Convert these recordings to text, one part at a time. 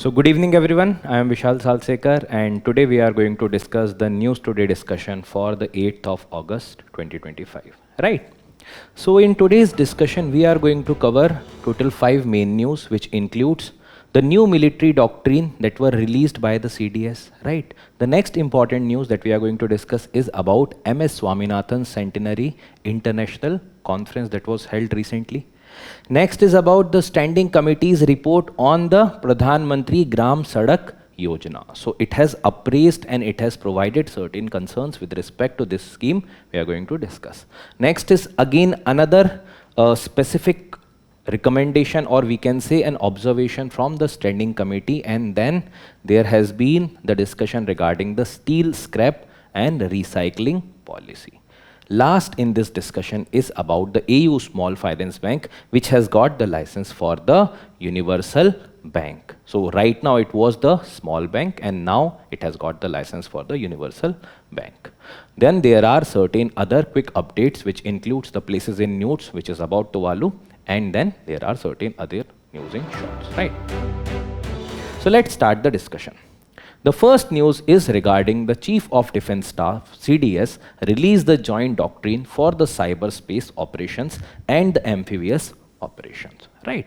So good evening everyone, I am Vishal Salsekar and today we are going to discuss the News Today discussion for the 8th of August 2025. Right. So in today's discussion we are going to cover total 5 main news which includes the new military doctrine that were released by the CDS. Right. The next important news that we are going to discuss is about MS Swaminathan's Centenary International Conference that was held recently. Next is about the Standing Committee's report on the Pradhan Mantri Gram Sadak Yojana. So it has appraised and it has provided certain concerns with respect to this scheme we are going to discuss. Next is again another specific recommendation, or we can say an observation from the Standing Committee, and then there has been the discussion regarding the steel scrap and recycling policy. Last in this discussion is about the AU Small Finance Bank, which has got the license for the Universal Bank. So right now it was the small bank and now it has got the license for the Universal Bank. Then there are certain other quick updates which includes the places in news, which is about Tuvalu, and then there are certain other news in shorts, right? So let's start the discussion. The first news is regarding the Chief of Defence Staff, CDS, released the joint doctrine for the cyberspace operations and the amphibious operations, right?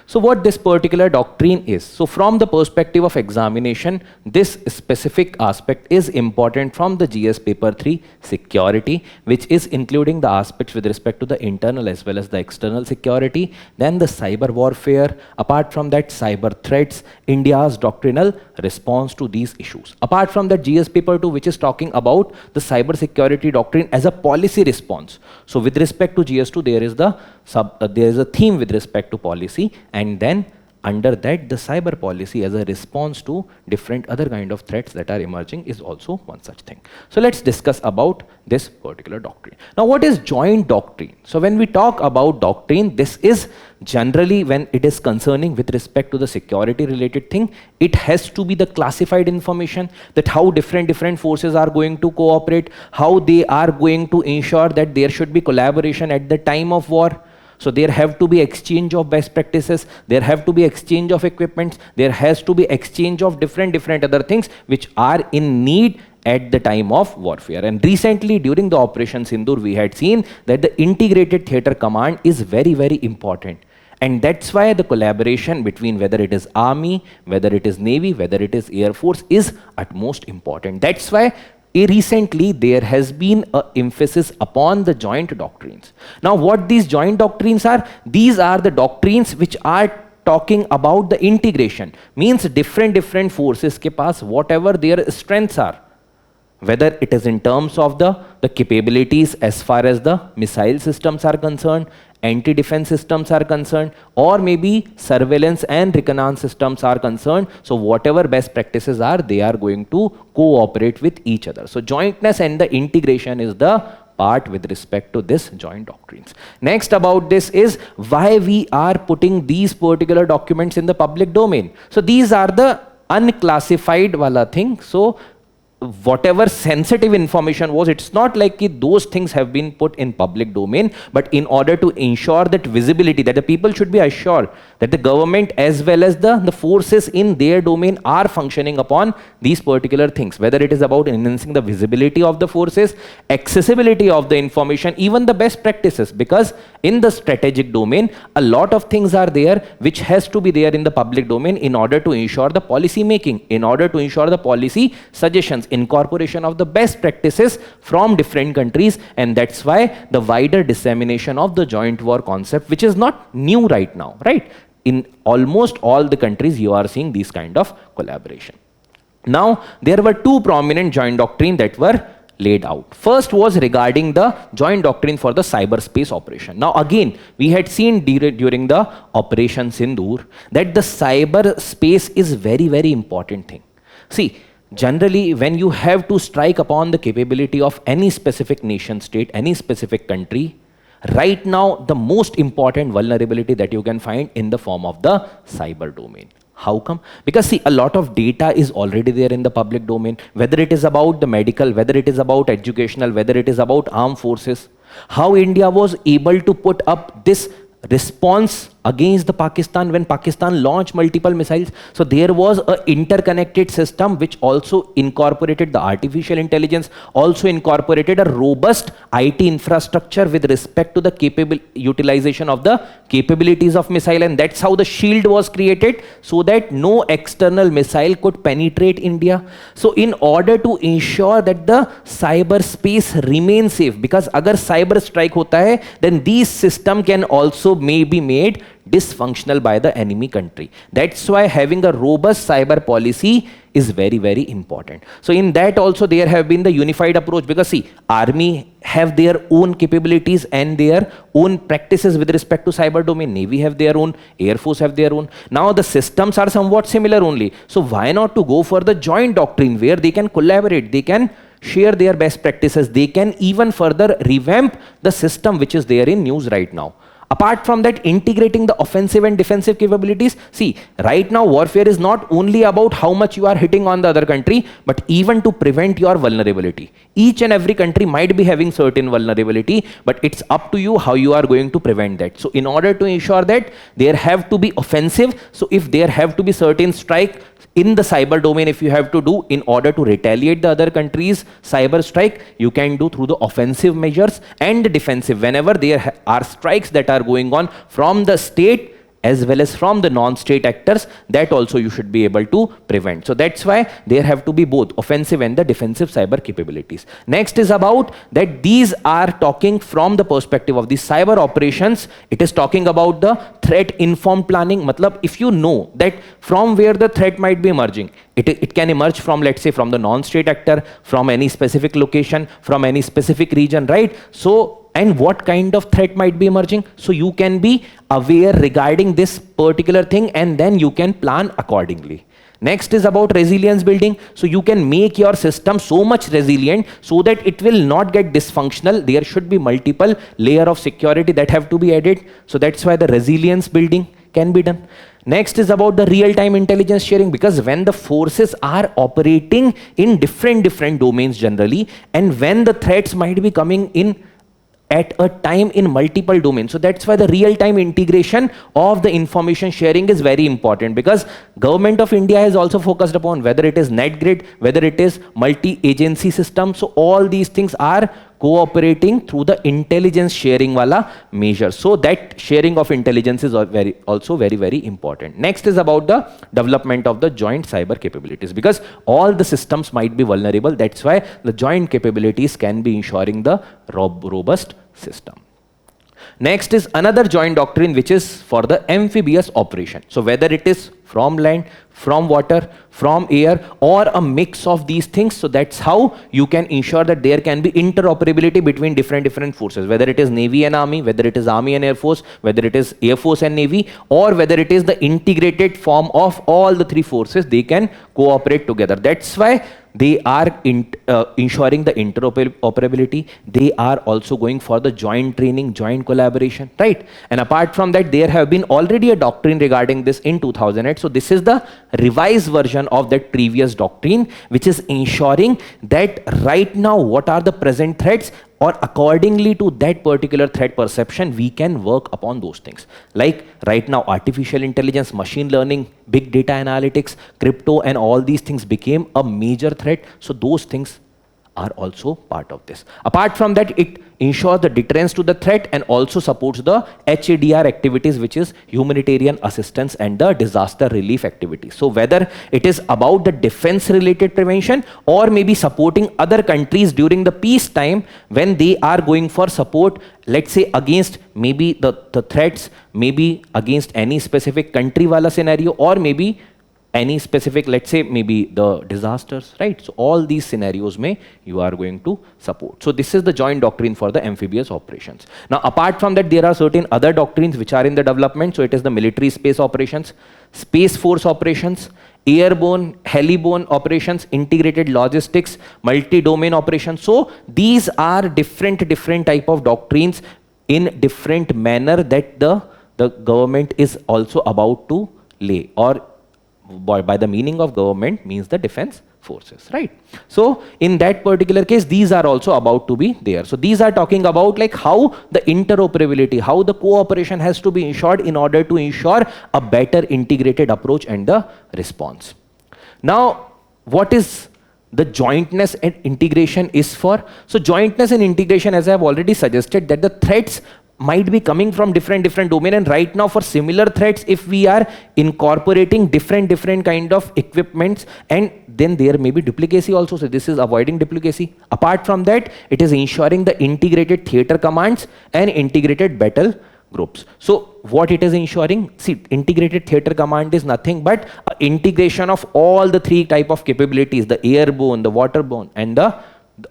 So what this particular doctrine is, so from the perspective of examination, this specific aspect is important from the GS paper 3 security, which is including the aspects with respect to the internal as well as the external security, then the cyber warfare, apart from that cyber threats, India's doctrinal response to these issues. Apart from that GS paper 2, which is talking about the cyber security doctrine as a policy response. So with respect to GS2, there is a theme with respect to policy, and then under that the cyber policy as a response to different other kind of threats that are emerging is also one such thing. So let's discuss about this particular doctrine. Now what is joint doctrine? So when we talk about doctrine, this is generally when it is concerning with respect to the security related thing, it has to be the classified information, that how different forces are going to cooperate, how they are going to ensure that there should be collaboration at the time of war. So there have to be exchange of best practices, there have to be exchange of equipments, there has to be exchange of different other things which are in need at the time of warfare. And recently during the Operation Sindoor, we had seen that the integrated theatre command is very important. And that's why the collaboration between whether it is army, whether it is navy, whether it is air force is utmost important. That's why recently there has been an emphasis upon the joint doctrines. Now what these joint doctrines are? These are the doctrines which are talking about the integration. Means different forces ke paas whatever their strengths are. Whether it is in terms of the capabilities as far as the missile systems are concerned, anti-defense systems are concerned, or maybe surveillance and reconnaissance systems are concerned. So whatever best practices are, they are going to cooperate with each other. So jointness and the integration is the part with respect to this joint doctrines. Next about this is why we are putting these particular documents in the public domain. So these are the unclassified wala thing. So whatever sensitive information was, it's not like those things have been put in public domain, but in order to ensure that visibility, that the people should be assured that the government as well as the forces in their domain are functioning upon these particular things, whether it is about enhancing the visibility of the forces, accessibility of the information, even the best practices, because in the strategic domain, a lot of things are there which has to be there in the public domain in order to ensure the policy making, in order to ensure the policy suggestions, incorporation of the best practices from different countries. And that's why the wider dissemination of the joint war concept, which is not new right now, right? In almost all the countries you are seeing these kind of collaboration. Now there were two prominent joint doctrine that were laid out. First was regarding the joint doctrine for the cyberspace operation. Now again, we had seen during the Operation Sindoor that the cyberspace is very important thing. See, generally when you have to strike upon the capability of any specific nation state, any specific country, right now the most important vulnerability that you can find in the form of the cyber domain. How come? Because see, a lot of data is already there in the public domain, whether it is about the medical, whether it is about educational, whether it is about armed forces. How India was able to put up this response against the Pakistan when Pakistan launched multiple missiles. So there was a interconnected system which also incorporated the artificial intelligence, also incorporated a robust IT infrastructure with respect to the utilization of the capabilities of missile, and that's how the shield was created, so that no external missile could penetrate India. So in order to ensure that the cyberspace remains safe, because agar cyber strike hota hai, then these system can also may be made dysfunctional by the enemy country. That's why having a robust cyber policy is very, very important. So in that also there have been the unified approach, because see, army have their own capabilities and their own practices with respect to cyber domain. Navy have their own, Air Force have their own. Now the systems are somewhat similar only. So why not to go for the joint doctrine where they can collaborate, they can share their best practices, they can even further revamp the system which is there in news right now. Apart from that, integrating the offensive and defensive capabilities. See, right now warfare is not only about how much you are hitting on the other country, but even to prevent your vulnerability. Each and every country might be having certain vulnerability, but it's up to you how you are going to prevent that. So in order to ensure that, there have to be offensive. So if there have to be certain strike in the cyber domain, if you have to do in order to retaliate the other country's cyber strike, you can do through the offensive measures, and the defensive whenever there are strikes that are going on from the state as well as from the non-state actors, that also you should be able to prevent. So that's why there have to be both offensive and the defensive cyber capabilities. Next is about that these are talking from the perspective of the cyber operations. It is talking about the threat informed planning. Matlab, if you know that from where the threat might be emerging, it can emerge from, let's say, from the non-state actor, from any specific location, from any specific region, right? So, and what kind of threat might be emerging, so you can be aware regarding this particular thing, and then you can plan accordingly. Next is about resilience building. So you can make your system so much resilient so that it will not get dysfunctional. There should be multiple layer of security that have to be added. So that's why the resilience building can be done. Next is about the real-time intelligence sharing, because when the forces are operating in different domains generally, and when the threats might be coming in at a time in multiple domains. So that's why the real-time integration of the information sharing is very important, because Government of India has also focused upon whether it is NetGrid, whether it is multi-agency system. So all these things are cooperating through the intelligence sharing wala measure. So that sharing of intelligence is also very, very important. Next is about the development of the joint cyber capabilities, because all the systems might be vulnerable. That's why the joint capabilities can be ensuring the robust system. Next is another joint doctrine which is for the amphibious operation. So whether it is from land, from water, from air, or a mix of these things. So that's how you can ensure that there can be interoperability between different forces, whether it is Navy and Army, whether it is Army and Air Force, whether it is Air Force and Navy, or whether it is the integrated form of all the three forces, they can cooperate together. That's why they are ensuring the interoperability. They are also going for the joint training, joint collaboration, right? And apart from that, there have been already a doctrine regarding this in 2008. So this is the revised version of that previous doctrine, which is ensuring that right now what are the present threats, or accordingly to that particular threat perception, we can work upon those things. Like right now, artificial intelligence, machine learning, big data analytics, crypto, and all these things became a major threat. So those things are also part of this. Apart from that, it ensures the deterrence to the threat and also supports the HADR activities, which is humanitarian assistance and the disaster relief activities. So whether it is about the defense related prevention, or maybe supporting other countries during the peace time when they are going for support, let's say against maybe the threats, maybe against any specific country wala scenario, or maybe any specific, let's say maybe the disasters, right? So all these scenarios you are going to support. So this is the joint doctrine for the amphibious operations. Now apart from that, there are certain other doctrines which are in the development. So it is the military space operations, space force operations, airborne, heliborne operations, integrated logistics, multi-domain operations. So these are different type of doctrines in different manner that the government is also about to lay, or by the meaning of government means the defense forces, right? So in that particular case, these are also about to be there. So these are talking about like how the interoperability, how the cooperation has to be ensured in order to ensure a better integrated approach and the response. Now, what is the jointness and integration is for? So jointness and integration, as I have already suggested, that the threats might be coming from different domain, and right now for similar threats, if we are incorporating different kind of equipments, and then there may be duplicacy also. So this is avoiding duplicacy. Apart from that, it is ensuring the integrated theater commands and integrated battle groups. So what it is ensuring? See, integrated theater command is nothing but integration of all the three type of capabilities: the airborne, the waterborne, and the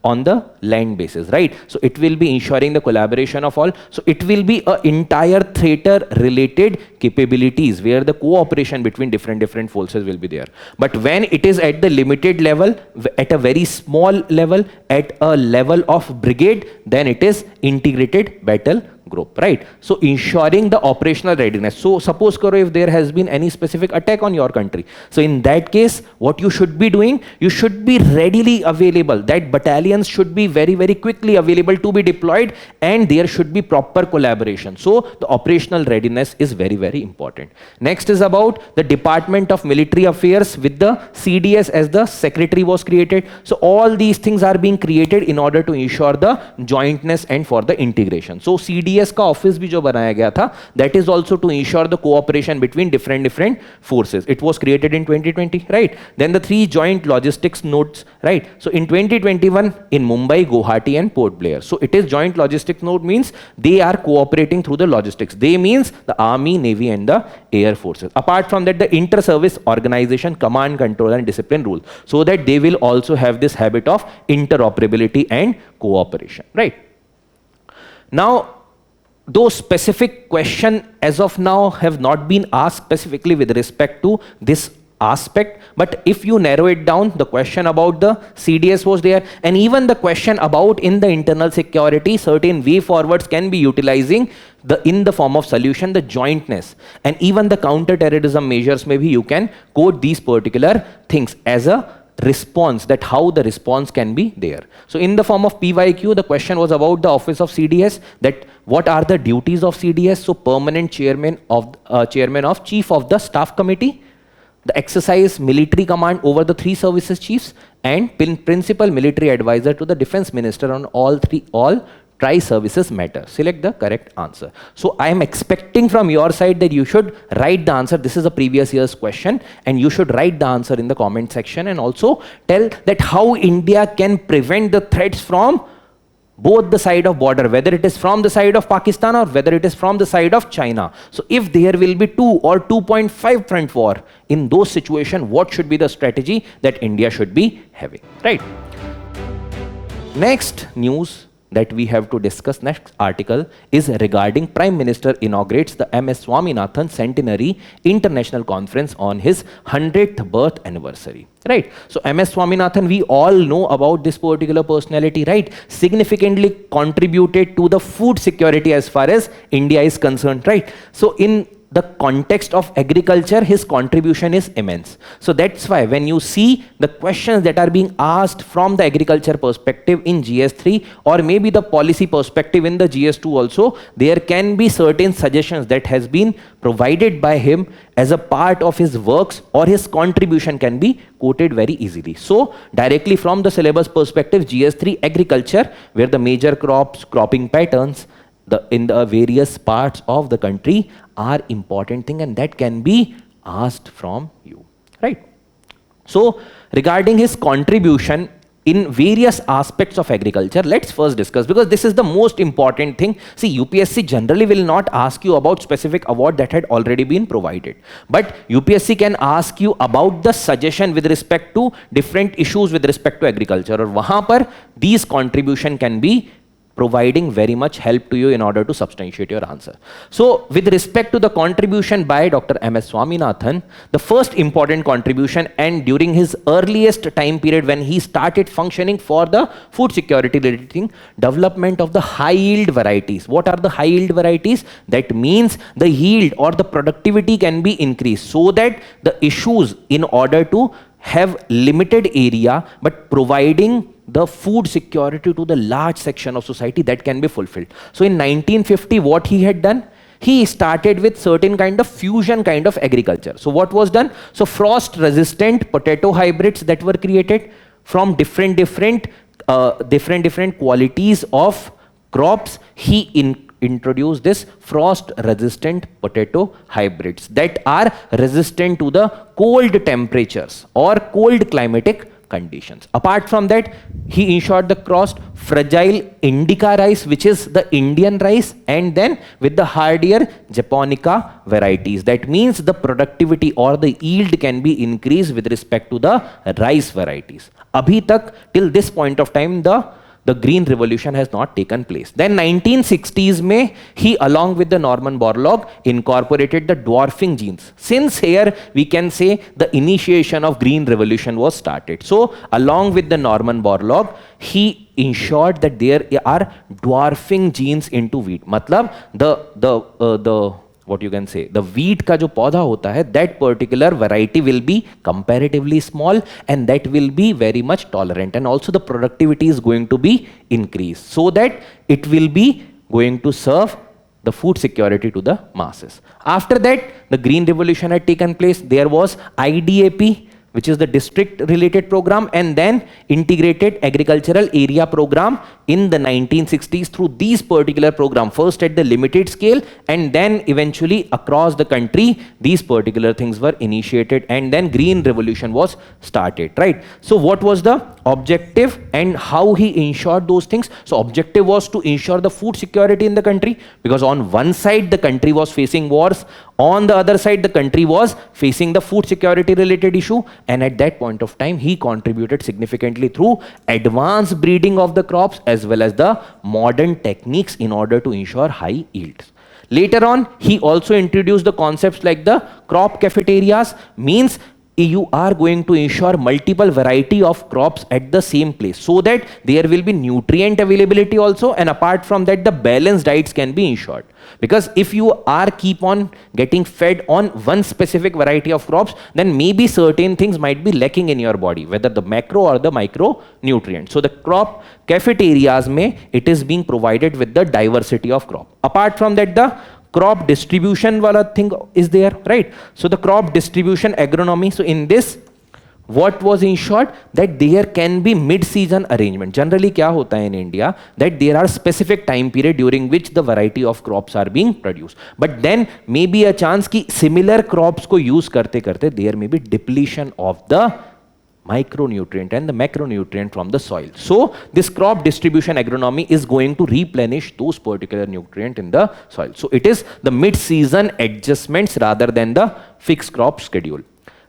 on the land basis, right? So it will be ensuring the collaboration of all. So it will be a entire theater related capabilities where the cooperation between different forces will be there. But when it is at the limited level, at a very small level, at a level of brigade, then it is integrated battle group, right? So ensuring the operational readiness. So suppose karo if there has been any specific attack on your country, so in that case what you should be doing, you should be readily available. That battalions should be very quickly available to be deployed, and there should be proper collaboration. So the operational readiness is very important. Next is about the Department of Military Affairs with the CDS as the secretary was created. So all these things are being created in order to ensure the jointness and for the integration. So CDS का office भी जो बनाया गया था, that is also to ensure the cooperation between different forces. It was created in 2020, right? Then the 3 joint logistics nodes, right? So in 2021 in Mumbai, Guwahati and Port Blair. So it is joint logistics node means they are cooperating through the logistics. They means the Army, Navy and the Air Forces. Apart from that, the inter-service organization, command, control and discipline rule, so that they will also have this habit of interoperability and cooperation, right? Now, those specific questions as of now have not been asked specifically with respect to this aspect, but if you narrow it down, the question about the CDS was there, and even the question about in the internal security, certain way forwards can be utilizing the in the form of solution, the jointness, and even the counter-terrorism measures, maybe you can quote these particular things as a response, that how the response can be there. So in the form of PYQ, the question was about the office of CDS, that what are the duties of CDS? So permanent chairman of chief of the staff committee, the exercise military command over the 3 services chiefs, and principal military advisor to the defense minister on all tri-services matter. Select the correct answer. So I am expecting from your side that you should write the answer. This is a previous year's question, and you should write the answer in the comment section, and also tell that how India can prevent the threats from both the side of border, whether it is from the side of Pakistan or whether it is from the side of China. So if there will be 2 or 2.5 front war, in those situations, what should be the strategy that India should be having, right? Next news that we have to discuss, next article, is regarding Prime Minister inaugurates the MS Swaminathan Centenary International Conference on his 100th birth anniversary. Right? So MS Swaminathan, we all know about this particular personality, right? Significantly contributed to the food security as far as India is concerned, right? So in the context of agriculture, his contribution is immense. So that's why when you see the questions that are being asked from the agriculture perspective in GS3, or maybe the policy perspective in the GS2 also, there can be certain suggestions that has been provided by him as a part of his works, or his contribution can be quoted very easily. So directly from the syllabus perspective, GS3 agriculture, where the major crops, cropping patterns, in the various parts of the country are important thing, and that can be asked from you, right? So regarding his contribution in various aspects of agriculture, let's first discuss, because this is the most important thing. See, UPSC generally will not ask you about specific award that had already been provided, but UPSC can ask you about the suggestion with respect to different issues with respect to agriculture, or wahan par these contribution can be providing very much help to you in order to substantiate your answer. So with respect to the contribution by Dr. MS Swaminathan, the first important contribution, and during his earliest time period when he started functioning for the food security related thing, development of the high yield varieties. What are the high yield varieties? That means the yield or the productivity can be increased, so that the issues in order to have limited area but providing the food security to the large section of society, that can be fulfilled. So in 1950, what he had done, he started with certain kind of fusion kind of agriculture. So what was done? So frost resistant potato hybrids that were created from different qualities of crops. He introduced this frost resistant potato hybrids that are resistant to the cold temperatures or cold climatic conditions. Apart from that, he ensured the crossed fragile indica rice, which is the Indian rice, and then with the hardier japonica varieties. That means the productivity or the yield can be increased with respect to the rice varieties. Abhi tak, till this point of time, the green revolution has not taken place. Then 1960s mein, he along with the Norman Borlaug incorporated the dwarfing genes. Since here we can say the initiation of green revolution was started. So along with the Norman Borlaug, he ensured that there are dwarfing genes into wheat. Matlab the what you can say, the wheat का जो पौधा होता है, that particular variety will be comparatively small and that will be very much tolerant, and also the productivity is going to be increased so that it will be going to serve the food security to the masses. After that, the green revolution had taken place. There was IDAP, which is the district related program, and then integrated agricultural area program in the 1960s through these particular program, first at the limited scale and then eventually across the country. These particular things were initiated and then green revolution was started, right? So what was the objective and how he ensured those things? So objective was to ensure the food security in the country, because on one side the country was facing wars, on the other side the country was facing the food security related issue, and at that point of time he contributed significantly through advanced breeding of the crops as well as the modern techniques in order to ensure high yields. Later on, he also introduced the concepts like the crop cafeterias, means you are going to ensure multiple variety of crops at the same place so that there will be nutrient availability also, and apart from that the balanced diets can be ensured. Because if you are keep on getting fed on one specific variety of crops, then maybe certain things might be lacking in your body, whether the macro or the micro nutrients. So the crop cafeterias mein, it is being provided with the diversity of crop. Apart from that, the crop distribution wala thing is there, right? So the crop distribution agronomy. So in this, what was ensured? That there can be mid-season arrangement. Generally क्या होता है in India, that there are specific time period during which the variety of crops are being produced. But then maybe a chance कि similar crops को use करते करते there may be depletion of the micronutrient and the macronutrient from the soil. So this crop distribution agronomy is going to replenish those particular nutrient in the soil. So it is the mid-season adjustments rather than the fixed crop schedule.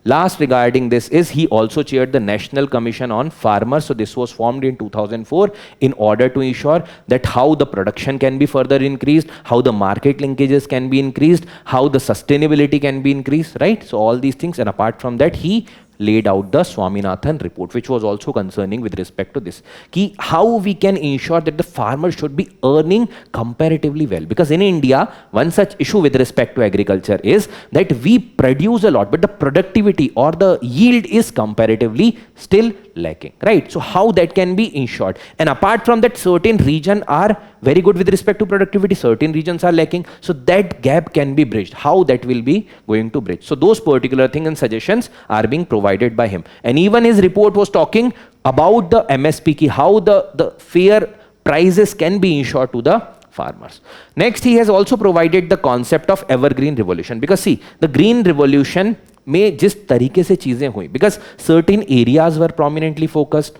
Last regarding this is he also chaired the National Commission on Farmers. So this was formed in 2004 in order to ensure that how the production can be further increased, how the market linkages can be increased, how the sustainability can be increased, right? So all these things, and apart from that, he laid out the Swaminathan report, which was also concerning with respect to this. Ki how we can ensure that the farmer should be earning comparatively well. Because in India, one such issue with respect to agriculture is that we produce a lot, but the productivity or the yield is comparatively still lacking, right? So how that can be ensured? And apart from that, certain regions are very good with respect to productivity, certain regions are lacking. So that gap can be bridged. How that will be going to bridge? So those particular things and suggestions are being provided by him. And even his report was talking about the MSP, ki how the fair prices can be ensured to the farmers. Next, he has also provided the concept of evergreen revolution. Because see, the green revolution में जिस तरीके से चीजें हुई, because certain areas were prominently focused.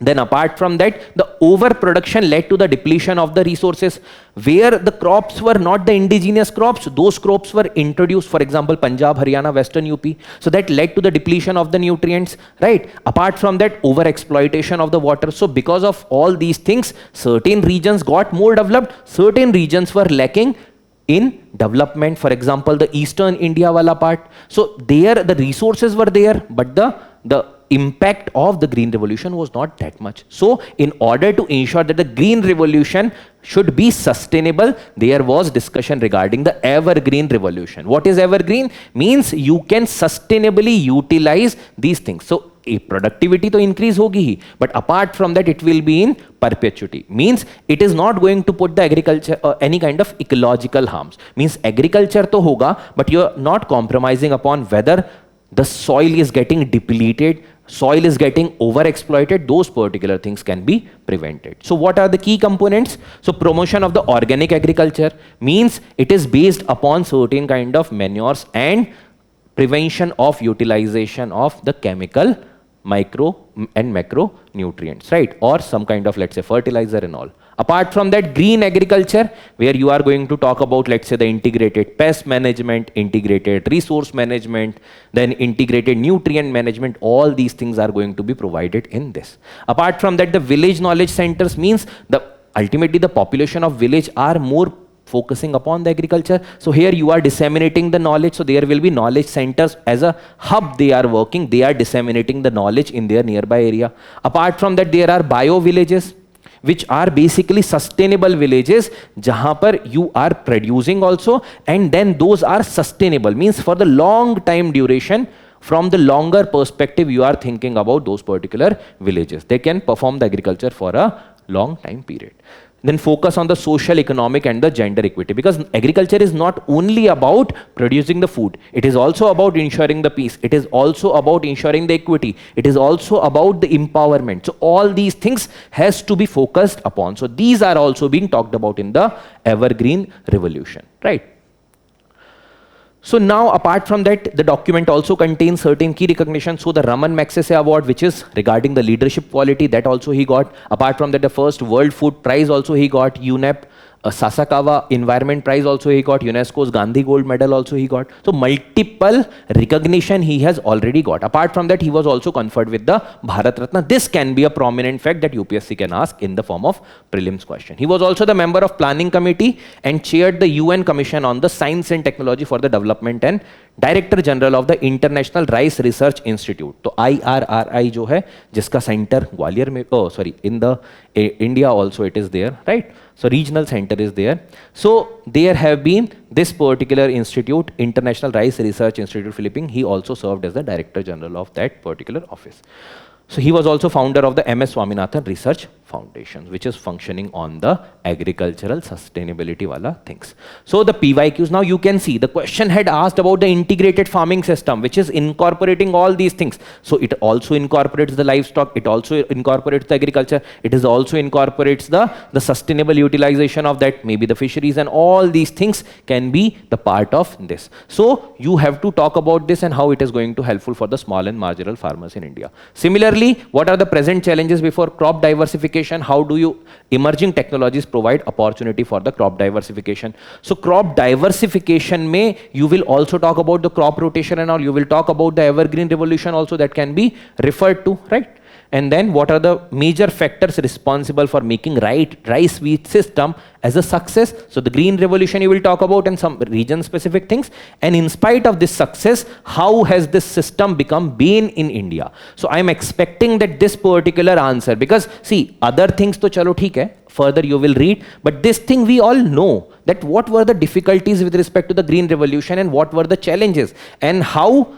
Then apart from that, the overproduction led to the depletion of the resources. Where the crops were not the indigenous crops, those crops were introduced, for example, Punjab, Haryana, Western UP. So that led to the depletion of the nutrients, right? Apart from that, overexploitation of the water. So because of all these things, certain regions got more developed, certain regions were lacking in development. For example, the eastern India wala part. So there the resources were there, but the impact of the green revolution was not that much. So in order to ensure that the green revolution should be sustainable, there was discussion regarding the evergreen revolution. What is evergreen? Means you can sustainably utilize these things. So productivity to increase hogi hi, but apart from that it will be in perpetuity. Means it is not going to put the agriculture any kind of ecological harms. Means agriculture to hoga, but you are not compromising upon whether the soil is getting depleted, soil is getting overexploited. Those particular things can be prevented. So what are the key components? So promotion of the organic agriculture means it is based upon certain kind of manures and prevention of utilization of the chemical micro and macro nutrients, right? Or some kind of, let's say, fertilizer and all. Apart from that, green agriculture, where you are going to talk about, let's say, the integrated pest management, integrated resource management, then integrated nutrient management, all these things are going to be provided in this. Apart from that, the village knowledge centers means ultimately the population of village are more focusing upon the agriculture. So here you are disseminating the knowledge. So there will be knowledge centers as a hub. They are working. They are disseminating the knowledge in their nearby area. Apart from that, there are bio villages, which are basically sustainable villages, jahan par you are producing also, and then those are sustainable. Means for the long time duration, from the longer perspective, you are thinking about those particular villages. They can perform the agriculture for a long time period. Then focus on the social, economic and the gender equity, because agriculture is not only about producing the food, it is also about ensuring the peace, it is also about ensuring the equity, it is also about the empowerment. So all these things has to be focused upon. So these are also being talked about in the evergreen revolution, right? So now, apart from that, the document also contains certain key recognitions. So the Raman Magsaysay Award, which is regarding the leadership quality, that also he got. Apart from that, the first World Food Prize also he got. UNEP Sasakawa Environment Prize also he got. UNESCO's Gandhi Gold Medal also he got. So multiple recognition he has already got. Apart from that, he was also conferred with the Bharat Ratna. This can be a prominent fact that UPSC can ask in the form of prelims question. He was also the member of Planning Committee and chaired the UN Commission on the Science and Technology for the Development and Director General of the International Rice Research Institute. तो IRRI जो है, जिसका center Gwalior में, in the India also it is there, right? So regional center is there. So there have been this particular institute, International Rice Research Institute Philippines. He also served as the Director General of that particular office. So he was also founder of the MS Swaminathan Research Foundation, which is functioning on the agricultural sustainability wala things. So the PYQs, now you can see the question had asked about the integrated farming system, which is incorporating all these things. So it also incorporates the livestock, it also incorporates the agriculture, it is also incorporates the sustainable utilization of that, maybe the fisheries, and all these things can be the part of this. So you have to talk about this and how it is going to helpful for the small and marginal farmers in India. Similarly, what are the present challenges before crop diversification? How do you emerging technologies provide opportunity for the crop diversification? So crop diversification may, you will also talk about the crop rotation and all, you will talk about the evergreen revolution also, that can be referred to, right? And then what are the major factors responsible for making rice wheat system as a success? So the green revolution you will talk about and some region specific things. And in spite of this success, how has this system become bane in India? So I am expecting that this particular answer, because see, other things to chalo theek hai, further you will read, but this thing we all know, that what were the difficulties with respect to the green revolution and what were the challenges and how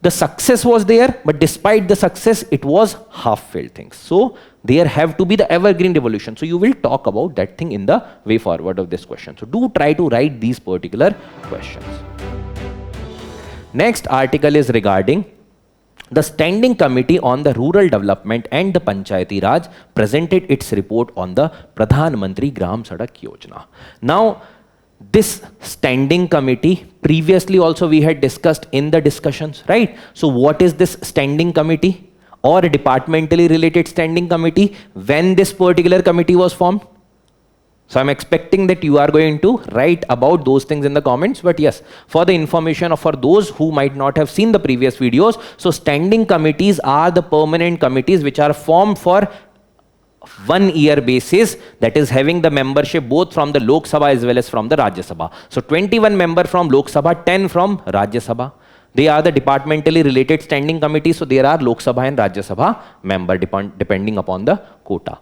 the success was there, but despite the success, it was half-failed things. So there have to be the evergreen revolution. So you will talk about that thing in the way forward of this question. So do try to write these particular questions. Next article is regarding the Standing Committee on the Rural Development and the Panchayati Raj presented its report on the Pradhan Mantri Gram Sadak Yojana. Now, this standing committee, previously also we had discussed in the discussions, right? So what is this standing committee or a departmentally related standing committee? When this particular committee was formed? So I'm expecting that you are going to write about those things in the comments, but yes, for the information of for those who might not have seen the previous videos, so standing committees are the permanent committees which are formed for 1 year basis, that is having the membership both from the Lok Sabha as well as from the Rajya Sabha. So 21 member from Lok Sabha, 10 from Rajya Sabha. They are the departmentally related standing committees, so there are Lok Sabha and Rajya Sabha member depending upon the quota.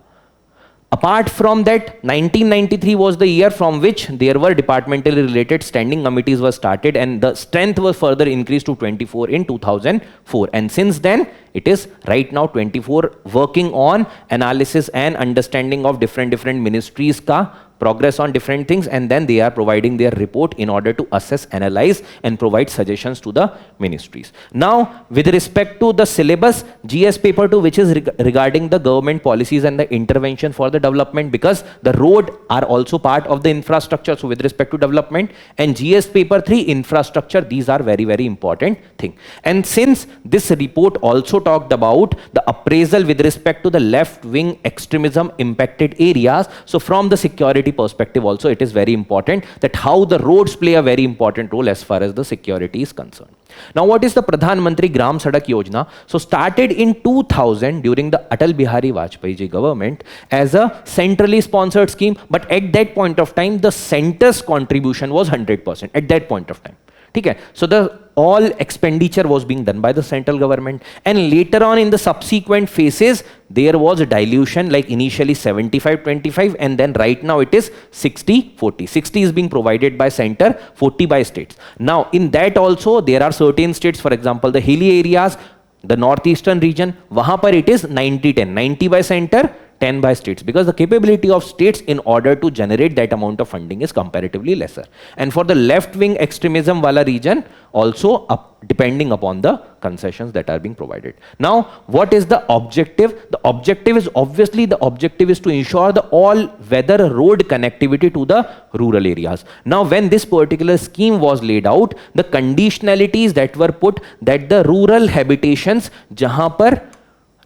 Apart from that, 1993 was the year from which there were departmentally related standing committees were started, and the strength was further increased to 24 in 2004. And since then, it is right now 24 working on analysis and understanding of different ministries ka progress on different things, and then they are providing their report in order to assess, analyze and provide suggestions to the ministries. Now, with respect to the syllabus, GS paper 2, which is regarding the government policies and the intervention for the development, because the road are also part of the infrastructure, so with respect to development, and GS paper 3, infrastructure, these are very, very important thing. And since this report also talked about the appraisal with respect to the left-wing extremism impacted areas, so from the security perspective also, it is very important that how the roads play a very important role as far as the security is concerned. Now, what is the Pradhan Mantri Gram Sadak Yojana? So started in 2000 during the Atal Bihari Vajpayee ji government as a centrally sponsored scheme, but at that point of time, the center's contribution was 100% at that point of time. Okay? So the all expenditure was being done by the central government, and later on in the subsequent phases there was a dilution, like initially 75-25, and then right now it is 60-40. 60 is being provided by center, 40 by states. Now in that also there are certain states, for example the hilly areas, the northeastern region, wahan par it is 90-10, 90 by center, 10 by states, because the capability of states in order to generate that amount of funding is comparatively lesser. And for the left-wing extremism wala region, also depending upon the concessions that are being provided. Now, what is the objective? The objective is obviously to ensure the all-weather road connectivity to the rural areas. Now, when this particular scheme was laid out, the conditionalities that were put, that the rural habitations, jahan par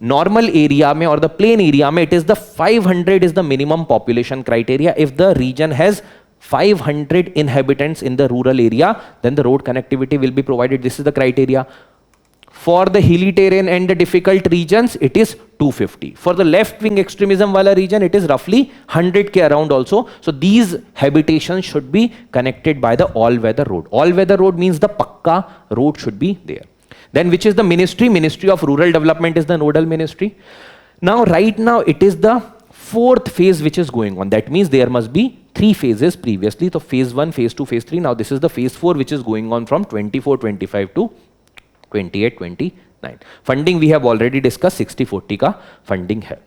normal area mein or the plain area mein, it is the 500 is the minimum population criteria. If the region has 500 inhabitants in the rural area, then the road connectivity will be provided. This is the criteria. For the hilly terrain and the difficult regions, it is 250. For the left-wing extremism wala region, it is roughly 100k around also. So these habitations should be connected by the all-weather road. All-weather road means the pakka road should be there. Then which is the ministry? Ministry of Rural Development is the nodal ministry. Now, right now, it is the fourth phase which is going on. That means there must be 3 phases previously. So phase 1, phase 2, phase 3. Now this is the phase 4 which is going on from 24-25 to 28-29. Funding we have already discussed, 60-40 ka funding hai.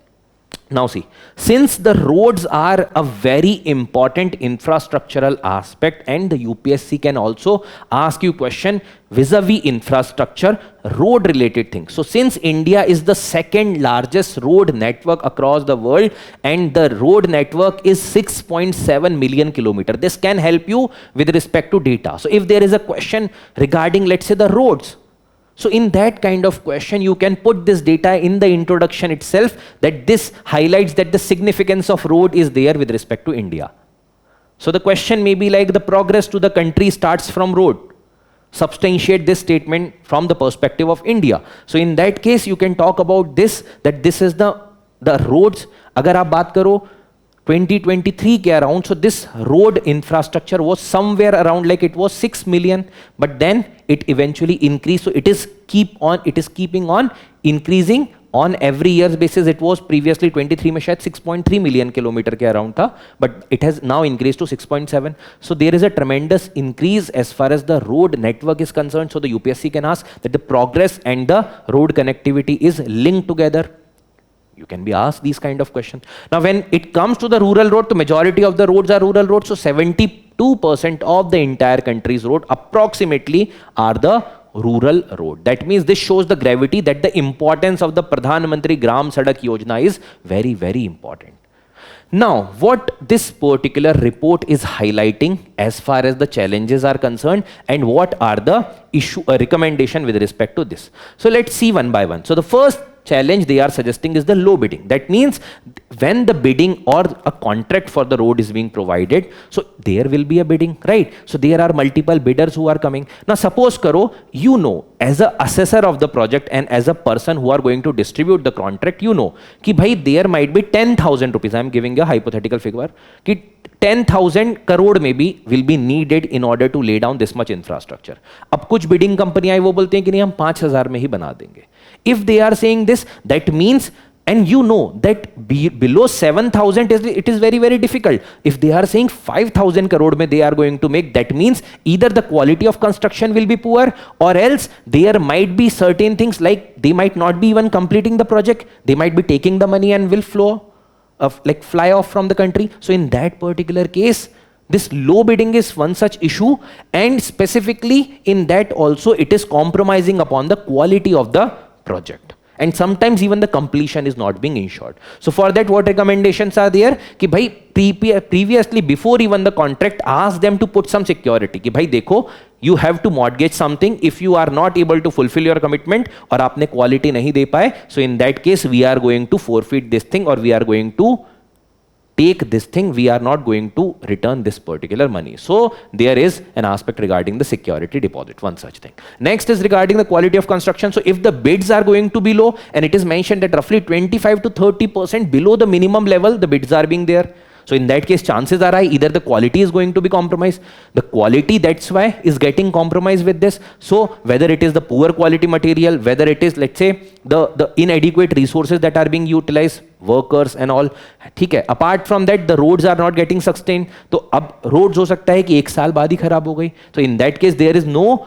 Now see, since the roads are a very important infrastructural aspect, and the UPSC can also ask you question vis-a-vis infrastructure, road related things. So since India is the second largest road network across the world, and the road network is 6.7 million kilometers, this can help you with respect to data. So if there is a question regarding, let's say, the roads, so in that kind of question, you can put this data in the introduction itself, that this highlights that the significance of road is there with respect to India. So the question may be like, the progress to the country starts from road. Substantiate this statement from the perspective of India. So in that case, you can talk about this, that this is the roads. Agar aap baat karo 2023 ke around, so this road infrastructure was somewhere around, like it was 6 million, but then it eventually increased. So it is keeping on increasing on every year's basis. It was previously 23 mein shayad 6.3 million kilometer ke around tha, but it has now increased to 6.7. So there is a tremendous increase as far as the road network is concerned. So the UPSC can ask that the progress and the road connectivity is linked together. You can be asked these kind of questions. Now, when it comes to the rural road, the majority of the roads are rural roads. So 72% of the entire country's road approximately are the rural road. That means this shows the gravity, that the importance of the Pradhan Mantri Gram Sadak Yojana is very, very important. Now, what this particular report is highlighting as far as the challenges are concerned, and what are the recommendation with respect to this. So let's see one by one. So the first challenge they are suggesting is the low bidding. That means when the bidding or a contract for the road is being provided, so there will be a bidding, right? So there are multiple bidders who are coming. Now suppose karo, you know, as a assessor of the project and as a person who are going to distribute the contract, you know कि भाई there might be 10,000 rupees. I am giving a hypothetical figure कि 10,000 crore maybe will be needed in order to lay down this much infrastructure. अब कुछ bidding कंपनियां वो बोलते हैं कि नहीं हम 5,000 में ही बना देंगे. If they are saying this, that means, and you know that below 7,000 it is very, very difficult. If they are saying 5,000 crore mein they are going to make, that means either the quality of construction will be poor, or else there might be certain things like they might not be even completing the project. They might be taking the money and will like fly off from the country. So in that particular case, this low bidding is one such issue, and specifically in that also it is compromising upon the quality of the project. And sometimes even the completion is not being ensured. So for that, what recommendations are there? कि भाई previously before even the contract, ask them to put some security. कि भाई देखो, you have to mortgage something if you are not able to fulfill your commitment और आपने quality नहीं दे पाए. So in that case, we are going to forfeit this thing, or we are going to take this thing, we are not going to return this particular money. So there is an aspect regarding the security deposit, one such thing. Next is regarding the quality of construction. So if the bids are going to be low, and it is mentioned that roughly 25 to 30% below the minimum level, the bids are being there. So in that case, chances are high, either the quality is going to be compromised. The quality, that's why, is getting compromised with this. So whether it is the poor quality material, whether it is, let's say, the inadequate resources that are being utilized, workers and all, ठीक है. Apart from that, the roads are not getting sustained. तो अब roads हो सकता है कि 1 साल बाद ही खराब हो गई. So in that case, there is no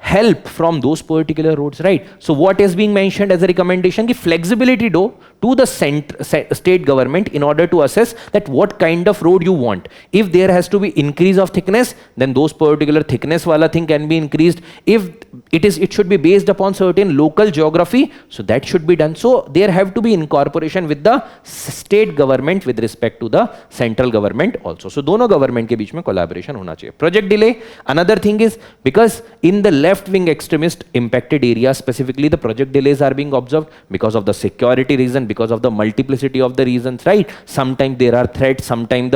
help from those particular roads, right? So what is being mentioned as a recommendation ki flexibility do to the state government in order to assess that what kind of road you want. If there has to be increase of thickness, then those particular thickness wala thing can be increased. If it should be based upon certain local geography, so that should be done. So there have to be incorporation with the state government with respect to the central government also. So दोनों government के बीच में collaboration होना चाहिए. Project delay, another thing is, because in the left-wing extremist impacted areas, specifically the project delays are being observed because of the security reason, because of the multiplicity of the reasons, right? Sometimes there are threats, sometimes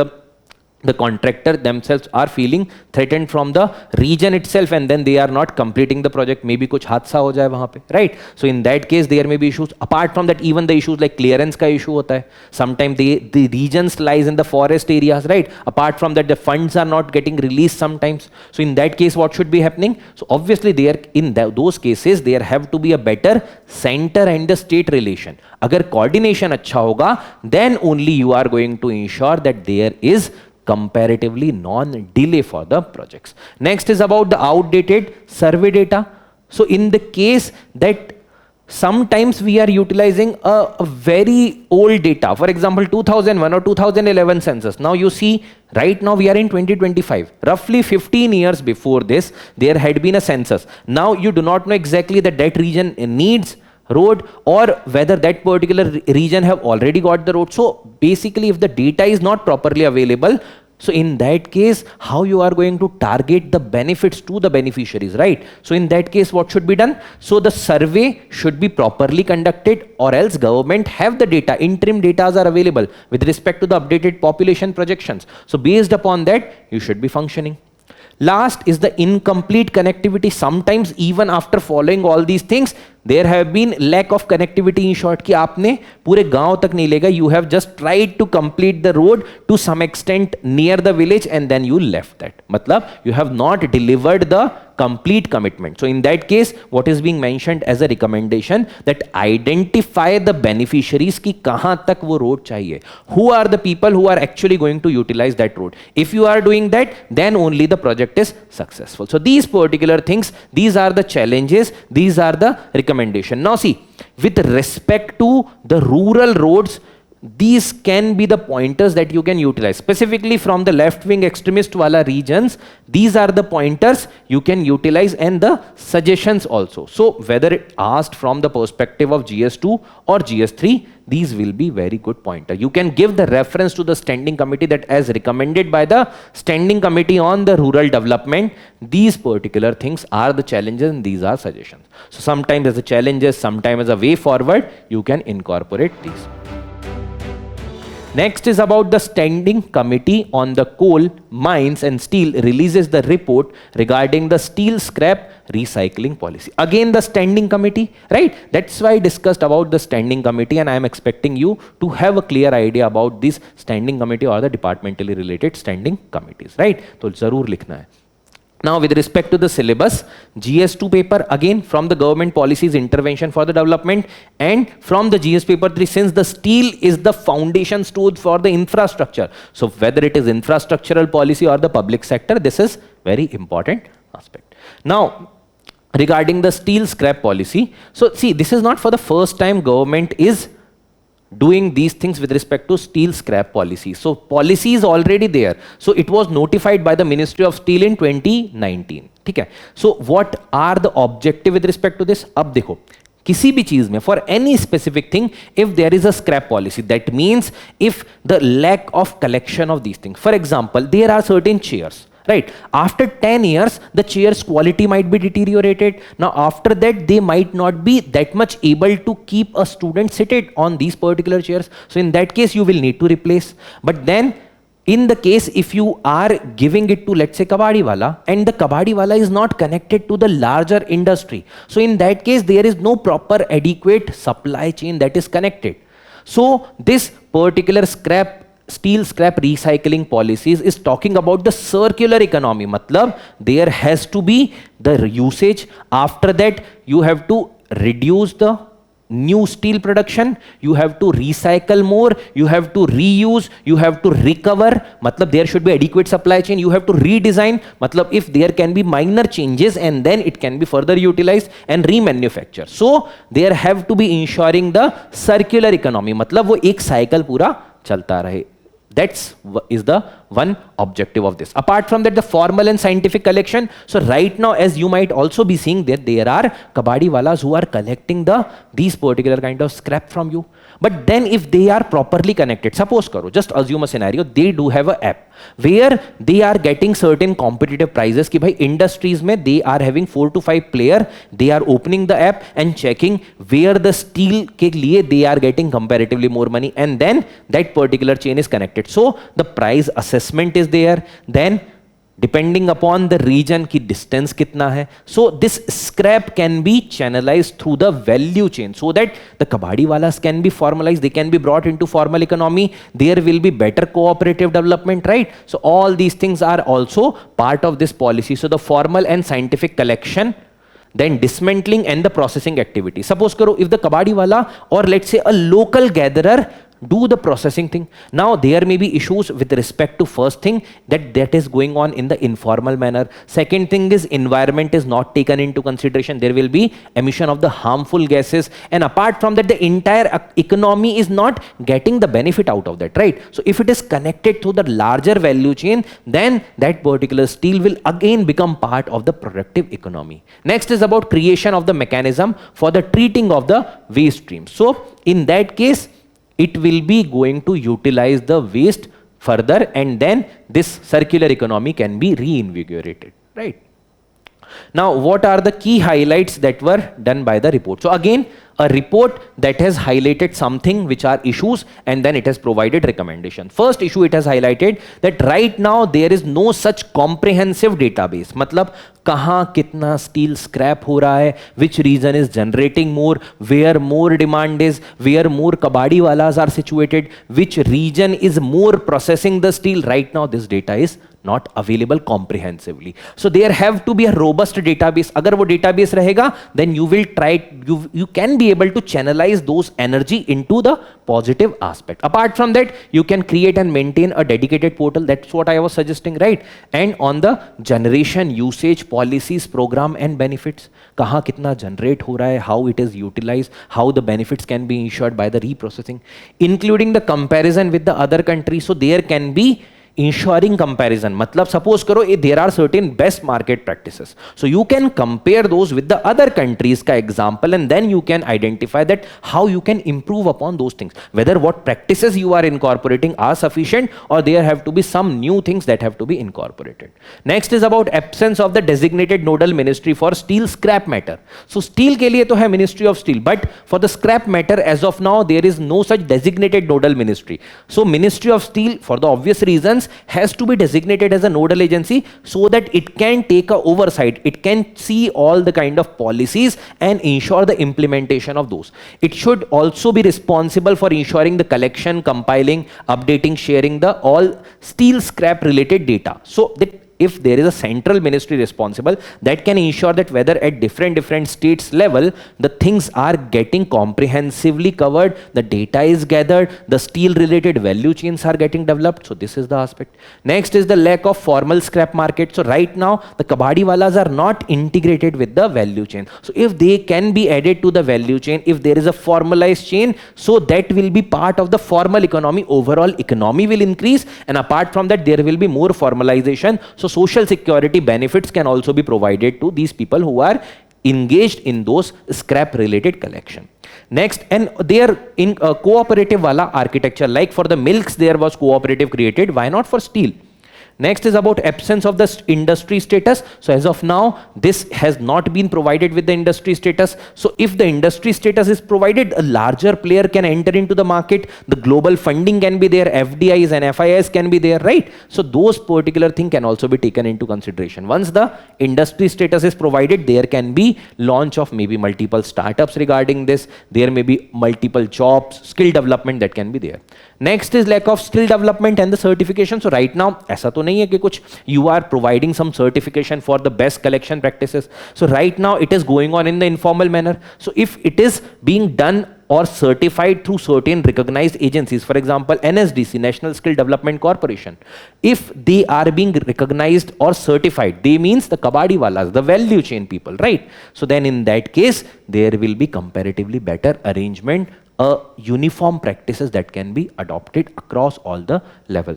the contractor themselves are feeling threatened from the region itself, and then they are not completing the project. Maybe कुछ हादसा हो जाए वहाँ पे, right? So in that case, there may be issues. Apart from that, even the issues like clearance का issue होता है. Sometimes the regions lies in the forest areas, right? Apart from that, the funds are not getting released sometimes. So in that case, what should be happening? So obviously, those cases, there have to be a better center and the state relation. अगर coordination अच्छा होगा, then only you are going to ensure that there is comparatively non-delay for the projects. Next is about the outdated survey data. So in the case that sometimes we are utilizing a very old data, for example 2001 or 2011 census. Now you see, right now we are in 2025. Roughly 15 years before this, there had been a census. Now you do not know exactly that region needs road, or whether that particular region have already got the road. So basically, if the data is not properly available, so in that case, how you are going to target the benefits to the beneficiaries, right? So in that case, what should be done? So the survey should be properly conducted, or else government have the data, interim data are available with respect to the updated population projections. So based upon that, you should be functioning. Last is the incomplete connectivity. Sometimes even after following all these things, there have been lack of connectivity. In short, कि आपने पूरे गांव तक नहीं लेगा. You have just tried to complete the road to some extent near the village, and then you left that. मतलब you have not delivered the complete commitment. So in that case, what is being mentioned as a recommendation, that identify the beneficiaries की कहाँ तक वो road चाहिए. Who are the people who are actually going to utilize that road? If you are doing that, then only the project is successful. So these particular things, these are the challenges, these are the recommendation. Now see, with respect to the rural roads, these can be the pointers that you can utilize. Specifically from the left-wing extremist wala regions, these are the pointers you can utilize and the suggestions also. So whether it asked from the perspective of GS2 or GS3, these will be very good pointer. You can give the reference to the standing committee that as recommended by the standing committee on the rural development, these particular things are the challenges and these are suggestions. So sometimes as a challenges, sometimes as a way forward, you can incorporate these. Next is about the Standing Committee on the Coal, Mines and Steel releases the report regarding the steel scrap recycling policy. Again, the Standing Committee, right? That's why I discussed about the Standing Committee, and I am expecting you to have a clear idea about this Standing Committee or the departmentally related standing committees, right? So, zarur likhna hai. Now, with respect to the syllabus, GS2 paper, again, from the government policies intervention for the development, and from the GS paper 3, since the steel is the foundation stone for the infrastructure. So, whether it is infrastructural policy or the public sector, this is very important aspect. Now, regarding the steel scrap policy, so see, this is not for the first time government is doing these things with respect to steel scrap policy. So policy is already there. So it was notified by the Ministry of Steel in 2019. Okay. So what are the objective with respect to this? Ab dekho. किसी भी चीज में, for any specific thing, if there is a scrap policy, that means if the lack of collection of these things. For example, there are certain chairs. Right. After 10 years, the chair's quality might be deteriorated. Now, after that, they might not be that much able to keep a student seated on these particular chairs. So, in that case, you will need to replace. But then, in the case, if you are giving it to, let's say, kabadi wala, and the kabadi wala is not connected to the larger industry. So, in that case, there is no proper adequate supply chain that is connected. So, this particular steel scrap recycling policies is talking about the circular economy. Matlab, there has to be the usage. After that, you have to reduce the new steel production, you have to recycle more, you have to reuse, you have to recover. Matlab, there should be adequate supply chain. You have to redesign. Matlab, if there can be minor changes and then it can be further utilized and remanufactured. So, there have to be ensuring the circular economy. Matlab, wo ek cycle pura chalta rahe. That's is the one objective of this. Apart from that, the formal and scientific collection. So right now, as you might also be seeing that there are kabadi walas who are collecting these particular kind of scrap from you. But then if they are properly connected, suppose karo, just assume a scenario, they do have an app where they are getting certain competitive prices ki bhai industries mein they are having 4 to 5 player, they are opening the app and checking where the steel ke liye they are getting comparatively more money, and then that particular chain is connected. So the price assessment is there, then depending upon the region ki distance kitna hai. So this scrap can be channelized through the value chain so that the kabadi walas can be formalized, they can be brought into formal economy, there will be better cooperative development, right? So all these things are also part of this policy. So the formal and scientific collection, then dismantling and the processing activity. Suppose karo, if the kabadi wala or let's say a local gatherer do the processing thing. Now there may be issues with respect to first thing that is going on in the informal manner. Second thing is environment is not taken into consideration. There will be emission of the harmful gases, and apart from that the entire economy is not getting the benefit out of that, right? So if it is connected to the larger value chain, then that particular steel will again become part of the productive economy. Next is about creation of the mechanism for the treating of the waste streams. So in that case, it will be going to utilize the waste further, and then this circular economy can be reinvigorated, right? Now, what are the key highlights that were done by the report? So again, a report that has highlighted something which are issues, and then it has provided recommendation. First issue, it has highlighted that right now there is no such comprehensive database. Matlab, kahan kitna steel scrap ho raha hai, which region is generating more, where more demand is, where more kabadi walas are situated, which region is more processing the steel. Right now this data is not available comprehensively. So there have to be a robust database. Agar wo database rahega, then you will you can be able to channelize those energy into the positive aspect. Apart from that, you can create and maintain a dedicated portal. That's what I was suggesting, right? And on the generation, usage, policies, program and benefits, kahan kitna generate ho raha hai, how it is utilized, how the benefits can be ensured by the reprocessing, including the comparison with the other countries. So there can be ensuring comparison. Matlab suppose karo there are certain best market practices, so you can compare those with the other countries ka example, and then you can identify that how you can improve upon those things, whether what practices you are incorporating are sufficient or there have to be some new things that have to be incorporated. Next is about absence of the designated nodal ministry for steel scrap matter. So steel ke liye to hai Ministry of Steel, but for the scrap matter as of now there is no such designated nodal ministry. So Ministry of Steel, for the obvious reasons, has to be designated as a nodal agency so that it can take a oversight, it can see all the kind of policies and ensure the implementation of those. It should also be responsible for ensuring the collection, compiling, updating, sharing the all steel scrap related data. So that if there is a central ministry responsible, that can ensure that whether at different states level the things are getting comprehensively covered, the data is gathered, the steel related value chains are getting developed. So this is the aspect. Next is the lack of formal scrap market. So right now the kabadi walas are not integrated with the value chain. So if they can be added to the value chain, if there is a formalized chain, so that will be part of the formal economy, overall economy will increase, and apart from that there will be more formalization. So social security benefits can also be provided to these people who are engaged in those scrap related collection. Next, and they are in a cooperative wala architecture, like for the milks there was cooperative created, why not for steel? Next is about absence of the industry status. So as of now, this has not been provided with the industry status. So if the industry status is provided, a larger player can enter into the market. The global funding can be there, FDIs and FIIs can be there, right? So those particular thing can also be taken into consideration. Once the industry status is provided, there can be launch of maybe multiple startups regarding this. There may be multiple jobs, skill development that can be there. Next is lack of skill development and the certification. So right now, ऐसा तो नहीं है कि कुछ you are providing some certification for the best collection practices. So right now it is going on in the informal manner. So if it is being done or certified through certain recognized agencies, for example NSDC, National Skill Development Corporation, if they are being recognized or certified, they means the kabadi walas, the value chain people, right? So then in that case there will be comparatively better arrangement, uniform practices that can be adopted across all the level.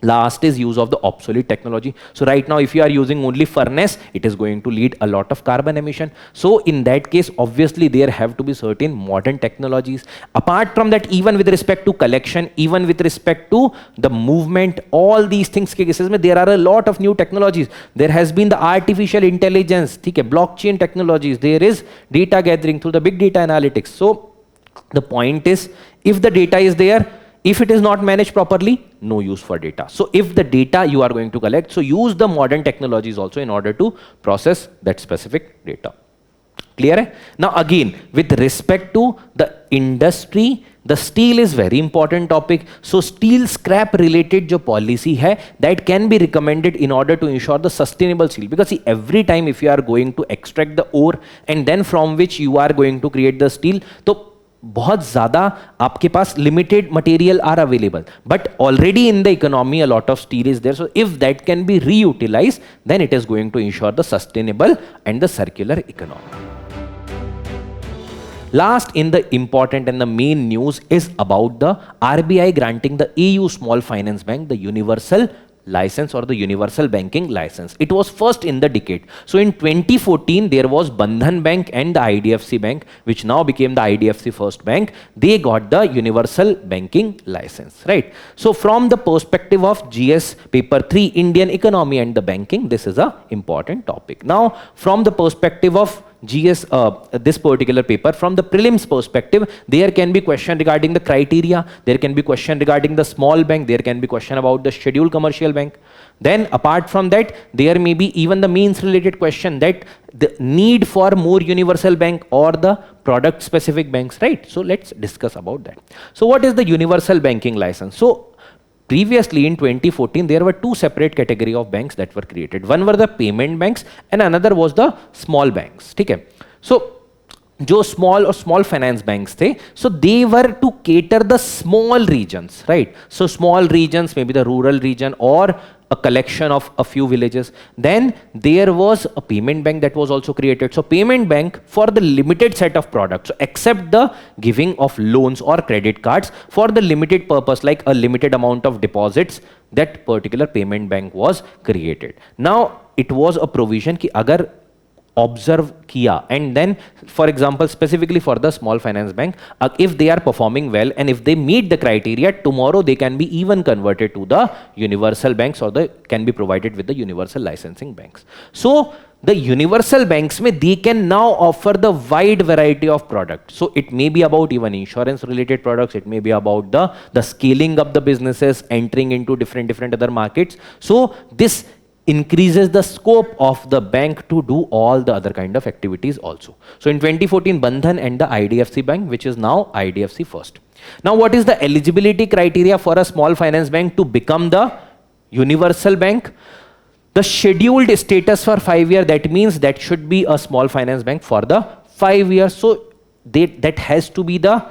Last is use of the obsolete technology. So right now if you are using only furnace, it is going to lead a lot of carbon emission. So in that case obviously there have to be certain modern technologies. Apart from that, even with respect to collection, even with respect to the movement, all these things ke cases mein there are a lot of new technologies. There has been the artificial intelligence, blockchain technologies, there is data gathering through the big data analytics. So the point is, if the data is there, if it is not managed properly, no use for data. So if the data you are going to collect, so use the modern technologies also in order to process that specific data. Clear hai? Now again, with respect to the industry, the steel is very important topic. So steel scrap related jo policy hai, that can be recommended in order to ensure the sustainable steel. Because see, every time if you are going to extract the ore and then from which you are going to create the steel, तो बहुत ज़्यादा आपके पास limited material are available, but already in the economy a lot of steel is there. So if that can be reutilized, then it is going to ensure the sustainable and the circular economy. Last in the important and the main news is about the RBI granting the EU Small Finance Bank the universal license or the universal banking license. It was first in the decade. So in 2014 there was Bandhan Bank and the IDFC Bank, which now became the IDFC First Bank. They got the universal banking license, right? So from the perspective of GS paper 3, Indian economy and the banking, this is a important topic. Now from the perspective of GS, this particular paper, from the prelims perspective, there can be question regarding the criteria, there can be question regarding the small bank, there can be question about the scheduled commercial bank. Then apart from that, there may be even the means related question, that the need for more universal bank or the product specific banks, right? So let's discuss about that. So what is the universal banking license? So previously in 2014 there were two separate category of banks that were created. One were the payment banks and another was the small banks. ठीक है? So जो small और small finance banks थे, so they were to cater the small regions, right? So small regions, maybe the rural region or a collection of a few villages. Then there was a payment bank that was also created. So payment bank for the limited set of products, so except the giving of loans or credit cards for the limited purpose, like a limited amount of deposits, that particular payment bank was created. Now it was a provision कि अगर observe kiya, and then for example specifically for the small finance bank, if they are performing well and if they meet the criteria, tomorrow they can be even converted to the universal banks or the can be provided with the universal licensing banks. So the universal banks may they can now offer the wide variety of products. So it may be about even insurance related products, it may be about the scaling up the businesses, entering into different other markets. So this increases the scope of the bank to do all the other kind of activities also. So in 2014, Bandhan and the IDFC Bank, which is now IDFC First. Now what is the eligibility criteria for a small finance bank to become the universal bank? The scheduled status for 5 years, that means that should be a small finance bank for the 5 years. So that has to be the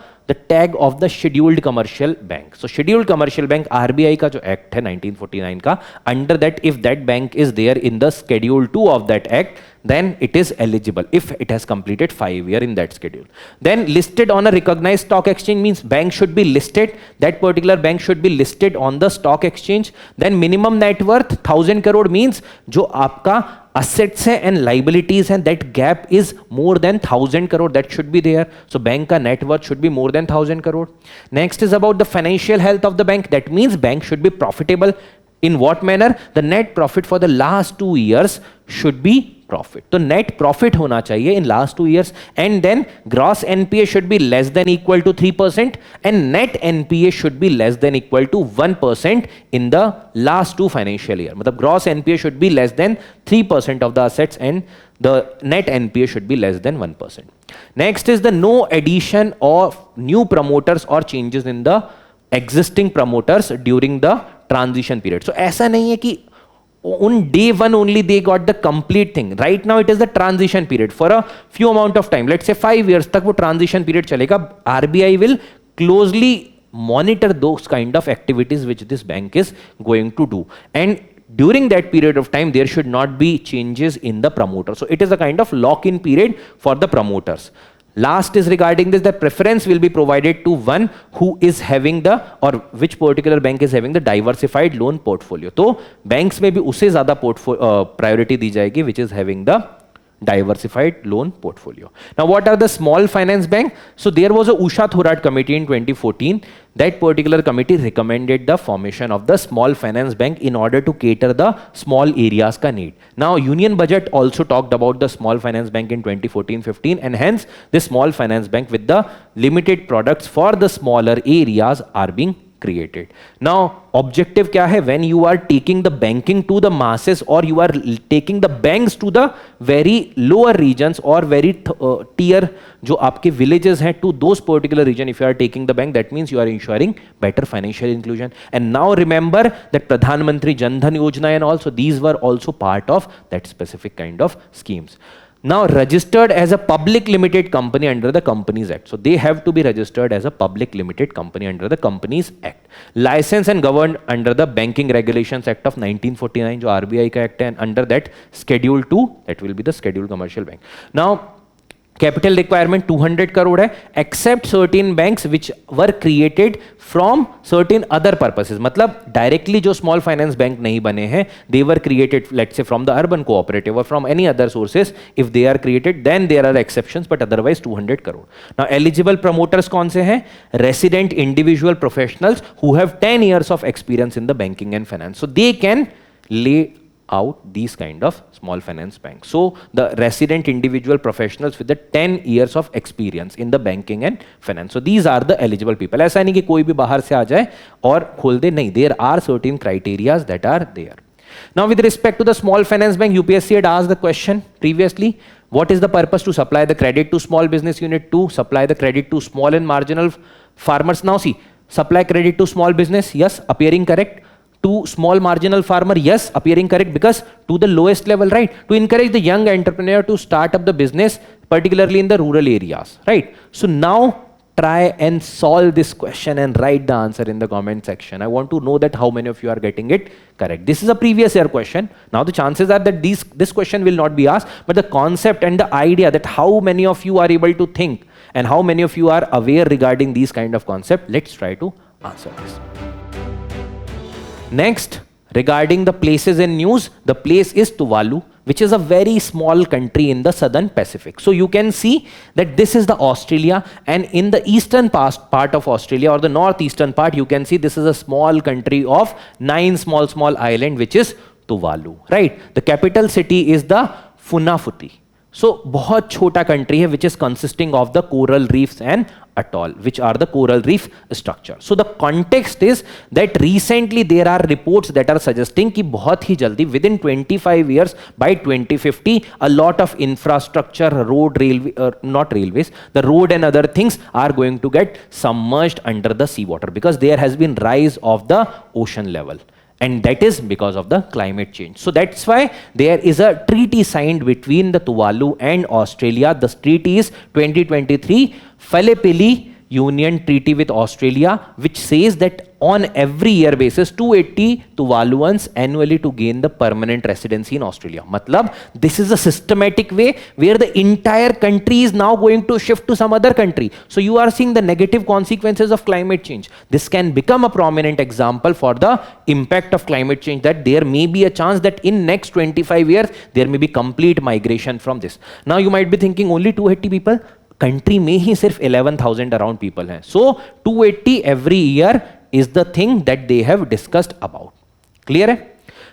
tag of the scheduled commercial bank. So scheduled commercial bank, RBI का जो act है 1949 का, under that if that bank is there in the schedule 2 of that act, then it is eligible if it has completed 5 years in that schedule. Then listed on a recognized stock exchange means bank should be listed, that particular bank should be listed on the stock exchange. Then minimum net worth 1000 crore means जो आपका assets है and liabilities and that gap is more than 1000 crore, that should be there. So bank का net worth should be more than 1000 crore. Next is about the financial health of the bank, that means bank should be profitable. In what manner? The net profit for the last 2 years should be profit. तो net profit होना चाहिए in last 2 years, and then gross NPA should be less than equal to 3% and net NPA should be less than equal to 1% in the last 2 financial year. मतलब gross NPA should be less than 3% of the assets and the net NPA should be less than 1%. Next is the no addition of new promoters or changes in the existing promoters during the transition period. So ऐसा नहीं है कि on day one only they got the complete thing. Right now it is the transition period for a few amount of time, let's say 5 years तक वो transition period चलेगा. RBI will closely monitor those kind of activities which this bank is going to do, and during that period of time there should not be changes in the promoter. So it is a kind of lock-in period for the promoters. Last is regarding this, the preference will be provided to one who is having the, or which particular bank is having the diversified loan portfolio. तो banks में भी उससे ज़्यादा priority दी जाएगी which is having the diversified loan portfolio. Now what are the small finance bank? So there was a Usha Thorat committee in 2014. That particular committee recommended the formation of the small finance bank in order to cater the small areas ka need. Now Union Budget also talked about the small finance bank in 2014-15, and hence this small finance bank with the limited products for the smaller areas are being created. Now objective क्या है? When you are taking the banking to the masses or you are taking the banks to the very lower regions or very tier जो आपके villages हैं, to those particular region, if you are taking the bank, that means you are ensuring better financial inclusion. And now remember that Pradhan Mantri Jan Dhan Yojana and also these were also part of that specific kind of schemes. Now registered as a public limited company under the Companies Act. So they have to be registered as a public limited company under the Companies Act. Licensed and governed under the Banking Regulations Act of 1949 जो RBI का act है, and under that Schedule 2, that will be the Scheduled Commercial Bank. Now capital requirement 200 crore है, except certain banks which were created from certain other purposes. मतलब directly जो small finance bank नहीं बने हैं, they were created let's say from the urban cooperative or from any other sources. If they are created, then there are exceptions, but otherwise 200 crore. Now eligible promoters कौन से हैं? Resident individual professionals who have 10 years of experience in the banking and finance. So they can lay out these kind of small finance banks. So the resident individual professionals with the 10 years of experience in the banking and finance. So these are the eligible people. ऐसा नहीं कि कोई भी बाहर से आ जाए और खोल दे, नहीं. There are certain criteria that are there. Now with respect to the small finance bank, UPSC had asked the question previously, what is the purpose to supply the credit to small business unit, to supply the credit to small and marginal farmers? Now see, Supply credit to small business, yes, appearing correct. To small marginal farmer, yes, appearing correct, because to the lowest level, right? To encourage the young entrepreneur to start up the business, particularly in the rural areas, right? So now try and solve this question and write the answer in the comment section. I want to know that how many of you are getting it correct. This is a previous year question. Now the chances are that this question will not be asked, but the concept and the idea that how many of you are able to think and how many of you are aware regarding these kind of concept, let's try to answer this. Next, regarding the places in news, the place is Tuvalu, which is a very small country in the southern Pacific. So you can see that this is the Australia, and in the eastern part of Australia, or the northeastern part, you can see this is a small country of 9 small island, which is Tuvalu, right? The capital city is the Funafuti. So बहुत छोटा country है, which is consisting of the coral reefs and atoll, which are the coral reef structure. So the context is that recently there are reports that are suggesting कि बहुत ही जल्दी within 25 years by 2050 a lot of infrastructure, road, railway, not railways, the road and other things are going to get submerged under the seawater, because there has been rise of the ocean level. And that is because of the climate change. So that's why there is a treaty signed between the Tuvalu and Australia. The treaty is 2023 Philippine Union Treaty with Australia, which says that on every year basis 280 Tuvaluans annually to gain the permanent residency in Australia. Matlab, this is a systematic way where the entire country is now going to shift to some other country. So you are seeing the negative consequences of climate change. This can become a prominent example for the impact of climate change, that there may be a chance that in next 25 years there may be complete migration from this. Now you might be thinking only 280 people. Country में ही सिर्फ 11,000 around people हैं. So 280 every year is the thing that they have discussed about. Clear hai?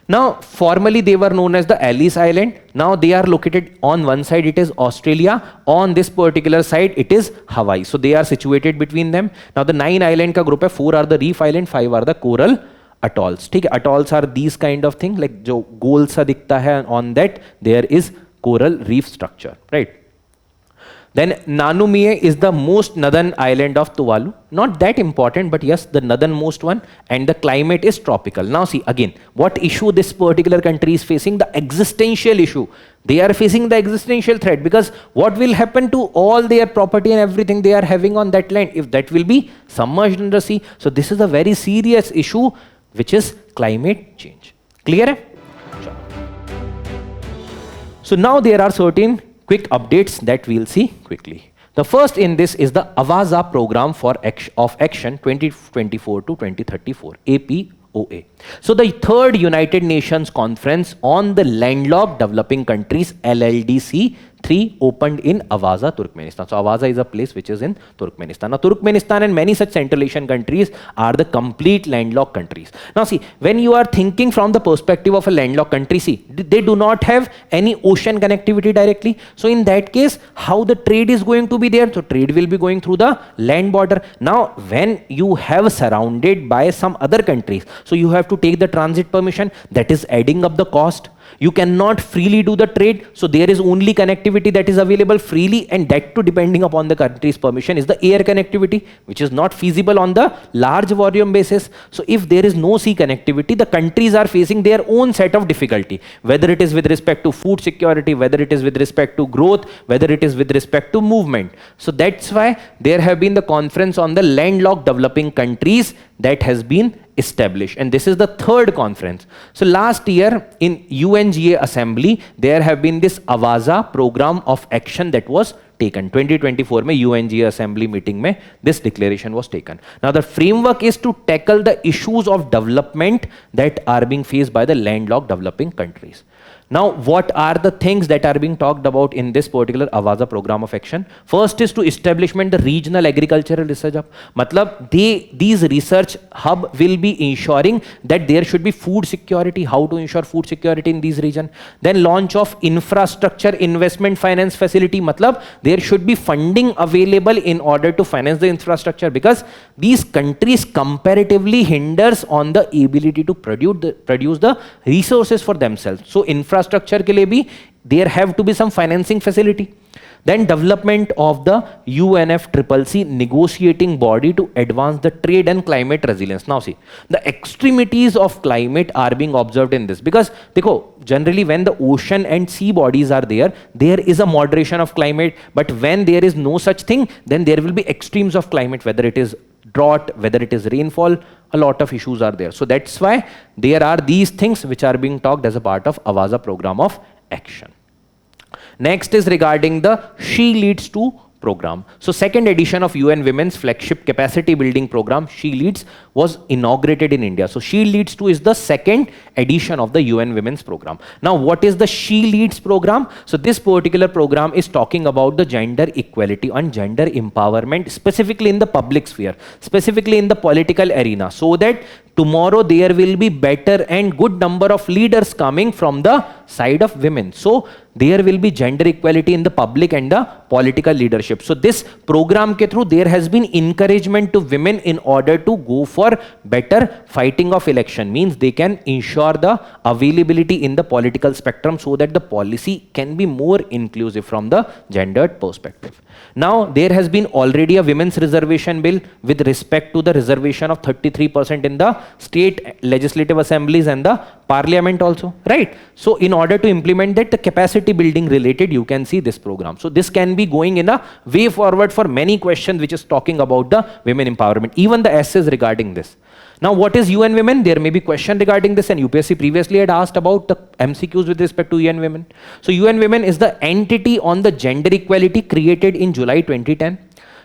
Now formerly they were known as the Ellis Island. Now they are located on one side it is Australia, on this particular side it is Hawaii. So they are situated between them. Now the 9 island का group है, 4 are the reef island, 5 are the coral atolls. ठीक है, atolls are these kind of thing, like जो गोल सा दिखता है, on that there is coral reef structure, right? Then Nanumie is the most northern island of Tuvalu. Not that important, but yes, the northernmost one, and the climate is tropical. Now see, again, what issue this particular country is facing? The existential issue. They are facing the existential threat, because what will happen to all their property and everything they are having on that land if that will be submerged in the sea? So this is a very serious issue, which is climate change. Clear hai? So now there are certain quick updates that we'll see quickly. The first in this is the Avaza program of action 2024 to 2034, APOA. So the third United Nations conference on the landlocked developing countries, LLDC 3, opened in Avaza, Turkmenistan. So Avaza is a place which is in Turkmenistan. Now Turkmenistan and many such Central Asian countries are the complete landlocked countries. Now see, when you are thinking from the perspective of a landlocked country, see, they do not have any ocean connectivity directly. So in that case, how the trade is going to be there? So trade will be going through the land border. Now when you have surrounded by some other countries, so you have to take the transit permission, that is adding up the cost. You cannot freely do the trade, so there is only connectivity that is available freely, and that too depending upon the country's permission is the air connectivity, which is not feasible on the large volume basis. So if there is no sea connectivity, the countries are facing their own set of difficulty, whether it is with respect to food security, whether it is with respect to growth, whether it is with respect to movement. So that's why there have been the conference on the landlocked developing countries that has been established, and this is the third conference. So last year in UNGA assembly there have been this Avaza program of action that was taken. 2024 में UNGA assembly meeting में this declaration was taken. Now the framework is to tackle the issues of development that are being faced by the landlocked developing countries. Now, what are the things that are being talked about in this particular Avaza program of action? First is to establishment the regional agricultural research hub. Matlab, these research hub will be ensuring that there should be food security, how to ensure food security in these region. Then launch of infrastructure investment finance facility. Matlab, there should be funding available in order to finance the infrastructure, because these countries comparatively hinders on the ability to produce the resources for themselves. So infrastructure के लिए भी there have to be some financing facility. Then development of the UNFCCC negotiating body to advance the trade and climate resilience. Now see, the extremities of climate are being observed in this, because generally when the ocean and sea bodies are there, there is a moderation of climate, but when there is no such thing, then there will be extremes of climate, whether it is drought, whether it is rainfall, a lot of issues are there. So that's why there are these things which are being talked as a part of Awaza program of action. Next is regarding the She Leads 2 program. So second edition of UN Women's flagship capacity building program, She Leads, was inaugurated in India. So She Leads 2 is the second edition of the UN Women's program. Now what is the She Leads program? So this particular program is talking about the gender equality and gender empowerment, specifically in the public sphere, specifically in the political arena, so that tomorrow there will be better and good number of leaders coming from the side of women. So there will be gender equality in the public and the political leadership. So this program ke through there has been encouragement to women in order to go for better fighting of election, means they can ensure the availability in the political spectrum so that the policy can be more inclusive from the gendered perspective. Now there has been already a women's reservation bill with respect to the reservation of 33% in the state legislative assemblies and the parliament also, right? So in order to implement that, the capacity building related, you can see this program. So this can be going in a way forward for many questions which is talking about the women empowerment, even the essays regarding this. Now what is UN Women? There may be question regarding this, and UPSC previously had asked about the MCQs with respect to UN Women. So UN Women is the entity on the gender equality created in July 2010.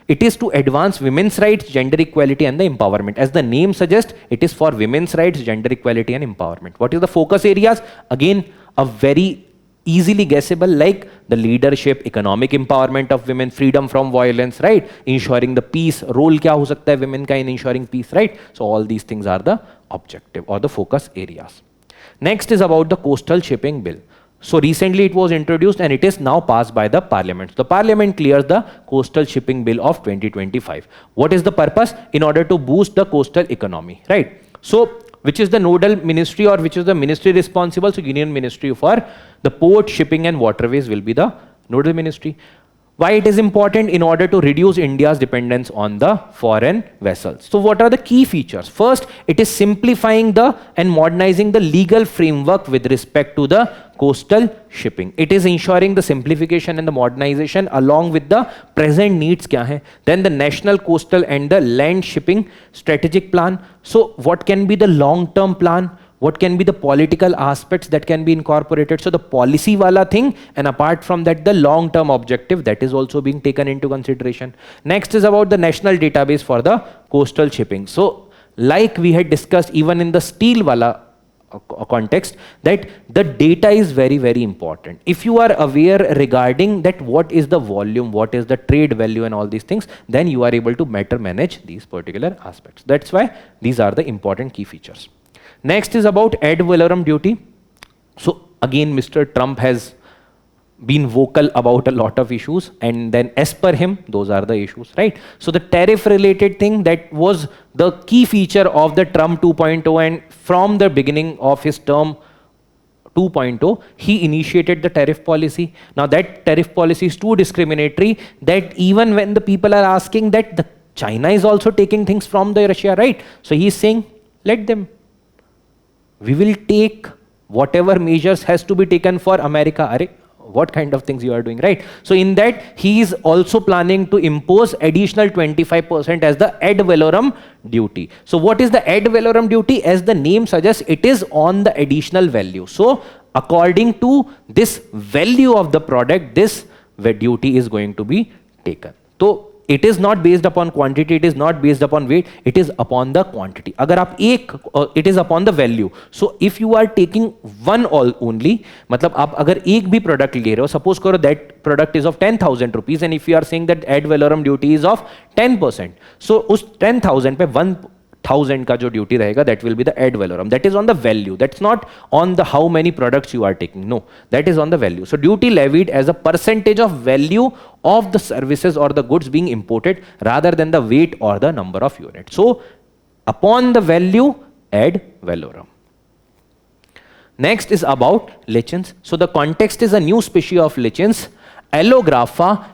It is to advance women's rights, gender equality and the empowerment. As the name suggests, it is for women's rights, gender equality and empowerment. What is the focus areas? Again, a very easily guessable, like the leadership, economic empowerment of women, freedom from violence, right? Ensuring the peace, role kya ho sakta hai women ka in ensuring peace, right? So all these things are the objective or the focus areas. Next is about the coastal shipping bill. So recently it was introduced and it is now passed by the parliament. The parliament clears the coastal shipping bill of 2025. What is the purpose? In order to boost the coastal economy, right? So which is the nodal ministry, or which is the ministry responsible? So Union Ministry for the Port, Shipping and Waterways will be the nodal ministry. Why it is important? In order to reduce India's dependence on the foreign vessels. So what are the key features? First, it is simplifying and modernizing the legal framework with respect to the coastal shipping. It is ensuring the simplification and the modernization along with the present needs kya hai. Then the national coastal and the land shipping strategic plan. So what can be the long-term plan? What can be the political aspects that can be incorporated? So the policy wala thing, and apart from that, the long-term objective, that is also being taken into consideration. Next is about the national database for the coastal shipping. So like we had discussed even in the steel wala context, that the data is very, very important. If you are aware regarding that what is the volume, what is the trade value and all these things, then you are able to better manage these particular aspects. That's why these are the important key features. Next is about ad valorem duty. So again, Mr. Trump has been vocal about a lot of issues, and then as per him, those are the issues, right? So the tariff related thing, that was the key feature of the Trump 2.0, and from the beginning of his term 2.0, he initiated the tariff policy. Now that tariff policy is too discriminatory that even when the people are asking that the China is also taking things from the Russia, right? So he is saying, let them. We will take whatever measures has to be taken for America. Are, what kind of things you are doing, right? So in that, he is also planning to impose additional 25% as the ad valorem duty. So what is the ad valorem duty? As the name suggests, it is on the additional value. So according to this value of the product, this duty is going to be taken. So it is not based upon quantity, it is not based upon weight, it is upon the quantity. Agar aap it is upon the value. So if you are taking one only, matlab aap agar ek bhi product le rahe ho, suppose karo that product is of 10,000 rupees, and if you are saying that ad valorem duty is of 10%, so us 10,000 pe 1,000 ka jo duty rahega, that will be the ad valorem. That is on the value. That's not on the how many products you are taking. No, that is on the value. So duty levied as a percentage of value of the services or the goods being imported rather than the weight or the number of units. So upon the value, ad valorem. Next is about lichens. So the context is a new species of lichens, Allographa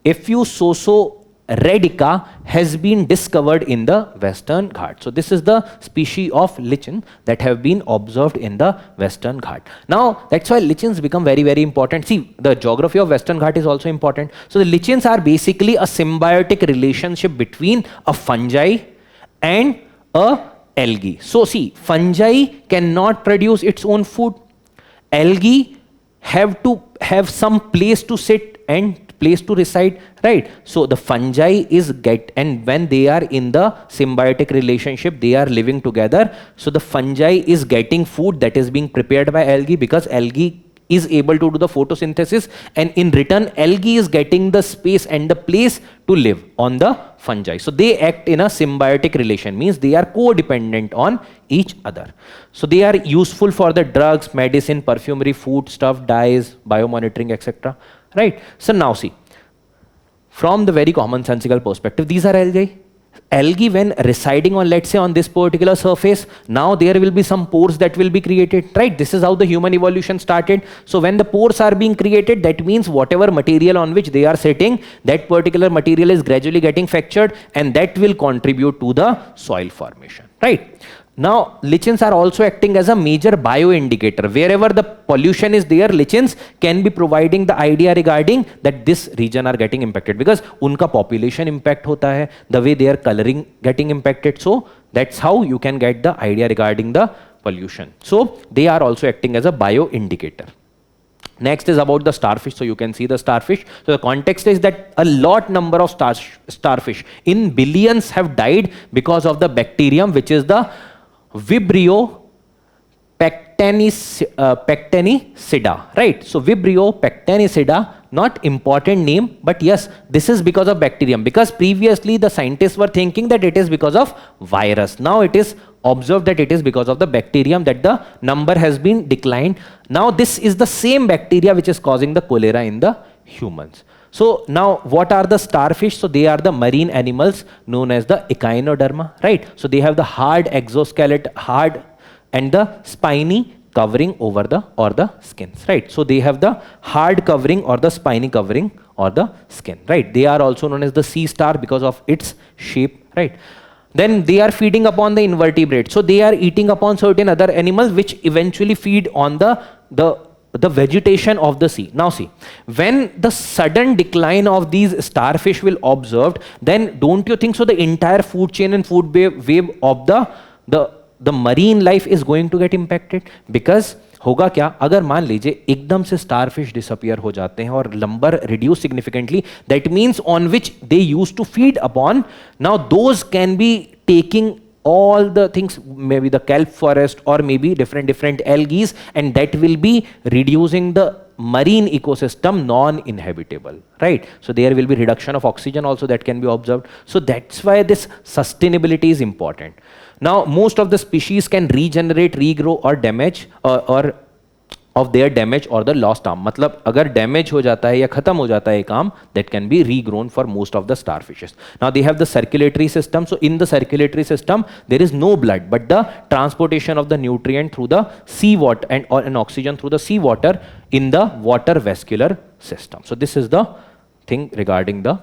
Effusoso redica has been discovered in the Western Ghat. So this is the species of lichen that have been observed in the Western Ghat. Now that's why lichens become very, very important. See, the geography of Western Ghat is also important. So the lichens are basically a symbiotic relationship between a fungi and a algae. So see, fungi cannot produce its own food. Algae have to have some place to sit and place to reside, right? So the fungi and when they are in the symbiotic relationship, they are living together. So the fungi is getting food that is being prepared by algae, because algae is able to do the photosynthesis, and in return algae is getting the space and the place to live on the fungi. So they act in a symbiotic relation, means they are codependent on each other. So they are useful for the drugs, medicine, perfumery, food stuff, dyes, biomonitoring, etc. Right? So now see, from the very commonsensical perspective, these are algae. Algae, when residing on, let's say, on this particular surface, now there will be some pores that will be created, right? This is how the human evolution started. So when the pores are being created, that means whatever material on which they are sitting, that particular material is gradually getting fractured, and that will contribute to the soil formation, right? Now, lichens are also acting as a major bioindicator. Wherever the pollution is there, lichens can be providing the idea regarding that this region are getting impacted, because unka population impact hota hai, the way they are coloring getting impacted. So that's how you can get the idea regarding the pollution. So they are also acting as a bioindicator. Next is about the starfish. So you can see the starfish. So the context is that a lot number of starfish in billions have died because of the bacterium, which is the Vibrio pectenicida, right? So Vibrio pectenicida, not important name, but yes, this is because of bacterium, because previously the scientists were thinking that it is because of virus. Now it is observed that it is because of the bacterium that the number has been declined. Now this is the same bacteria which is causing the cholera in the humans. So now what are the starfish? So they are the marine animals known as the echinoderma, right? So they have the hard exoskeleton, hard and the spiny covering over the skins, right? So they have the hard covering or the spiny covering or the skin, right? They are also known as the sea star because of its shape, right? Then they are feeding upon the invertebrates. So they are eating upon certain other animals which eventually feed on the vegetation of the sea. Now see, when the sudden decline of these starfish will observed, then don't you think so the entire food chain and food wave of the marine life is going to get impacted? Because होगा क्या, अगर मान लीजिए एकदम से starfish disappear हो जाते हैं और number reduce significantly, that means on which they used to feed upon, now those can be taking all the things, maybe the kelp forest or maybe different algae, and that will be reducing the marine ecosystem non-inhabitable, right? So there will be reduction of oxygen also that can be observed. So that's why this sustainability is important. Now most of the species can regenerate, regrow or damage or of their damage or the lost arm. मतलब अगर damage हो जाता है या खत्म हो जाता है एक arm, that can be regrown for most of the starfishes. Now they have the circulatory system. So in the circulatory system there is no blood, but the transportation of the nutrient through the seawater and oxygen through the seawater in the water vascular system. So this is the thing regarding the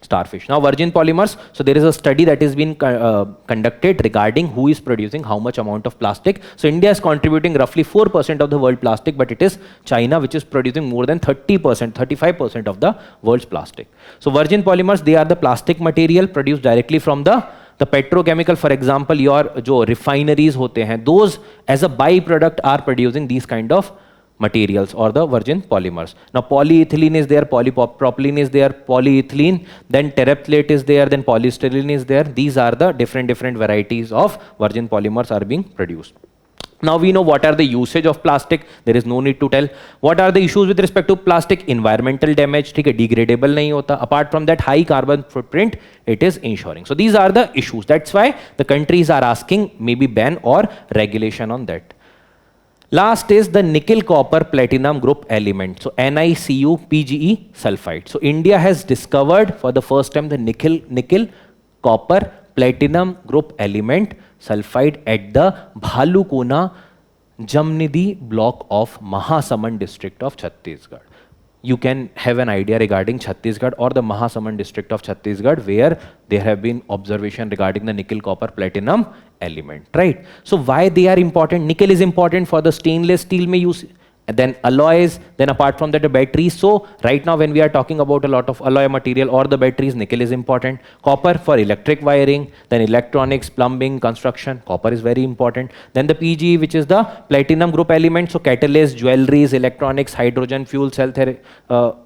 starfish. Now virgin polymers, so there is a study that has been conducted regarding who is producing how much amount of plastic. So India is contributing roughly 4% of the world plastic, but it is China which is producing more than 30%, 35% of the world's plastic. So virgin polymers, they are the plastic material produced directly from the petrochemical. For example, your जो refineries होते हैं, those as a byproduct are producing these kind of materials or the virgin polymers. Now polyethylene is there, polypropylene is there, polyethylene, then terephthalate is there, then polystyrene is there. These are the different varieties of virgin polymers are being produced. Now we know what are the usage of plastic. There is no need to tell. What are the issues with respect to plastic? Environmental damage, ठीक है, degradable नहीं होता. Apart from that, high carbon footprint, it is ensuring. So these are the issues. That's why the countries are asking maybe ban or regulation on that. Last is the nickel copper platinum group element. So NiCu sulfide. So India has discovered for the first time the nickel copper platinum group element sulfide at the Bhalukona Jamnidi block of Mahasaman district of Chhattisgarh. You can have an idea regarding Chhattisgarh or the Mahasaman district of Chhattisgarh, where there have been observation regarding the nickel, copper, platinum element, right? So why they are important? Nickel is important for the stainless steel may use, and then alloys, then apart from that the batteries. So right now when we are talking about a lot of alloy material or the batteries, nickel is important. Copper for electric wiring, then electronics, plumbing, construction, copper is very important. Then the PGE, which is the platinum group element, so catalyst, jewelries, electronics, hydrogen, fuel cell,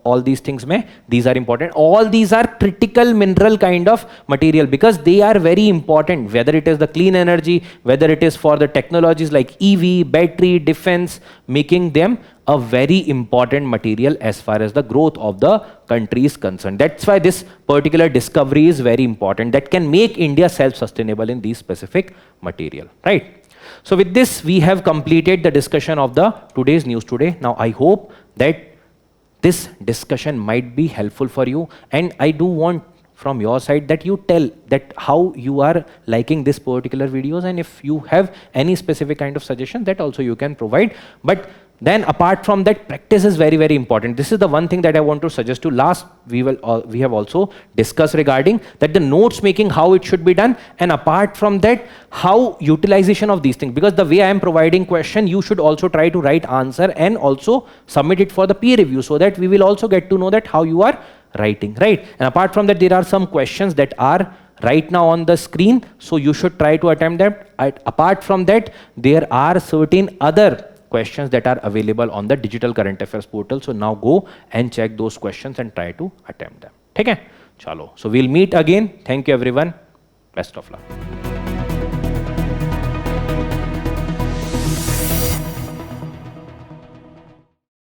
all these things these are important. All these are critical mineral kind of material because they are very important, whether it is the clean energy, whether it is for the technologies like EV, battery, defense, making them a very important material as far as the growth of the country is concerned. That's why this particular discovery is very important, that can make India self-sustainable in these specific material, right? So with this, we have completed the discussion of the today's news today. Now I hope that this discussion might be helpful for you, and I do want from your side that you tell that how you are liking this particular videos, and if you have any specific kind of suggestion, that also you can provide. But then apart from that, practice is very, very important. This is the one thing that I want to suggest to. Last we have also discussed regarding that the notes making, how it should be done, and apart from that, how utilization of these things, because the way I am providing question, you should also try to write answer and also submit it for the peer review, so that we will also get to know that how you are writing, right? And apart from that, there are some questions that are right now on the screen, so you should try to attempt them. Apart from that, there are certain other questions that are available on the digital current affairs portal, so now go and check those questions and try to attempt them. Okay, chalo, so we'll meet again. Thank you everyone, best of luck.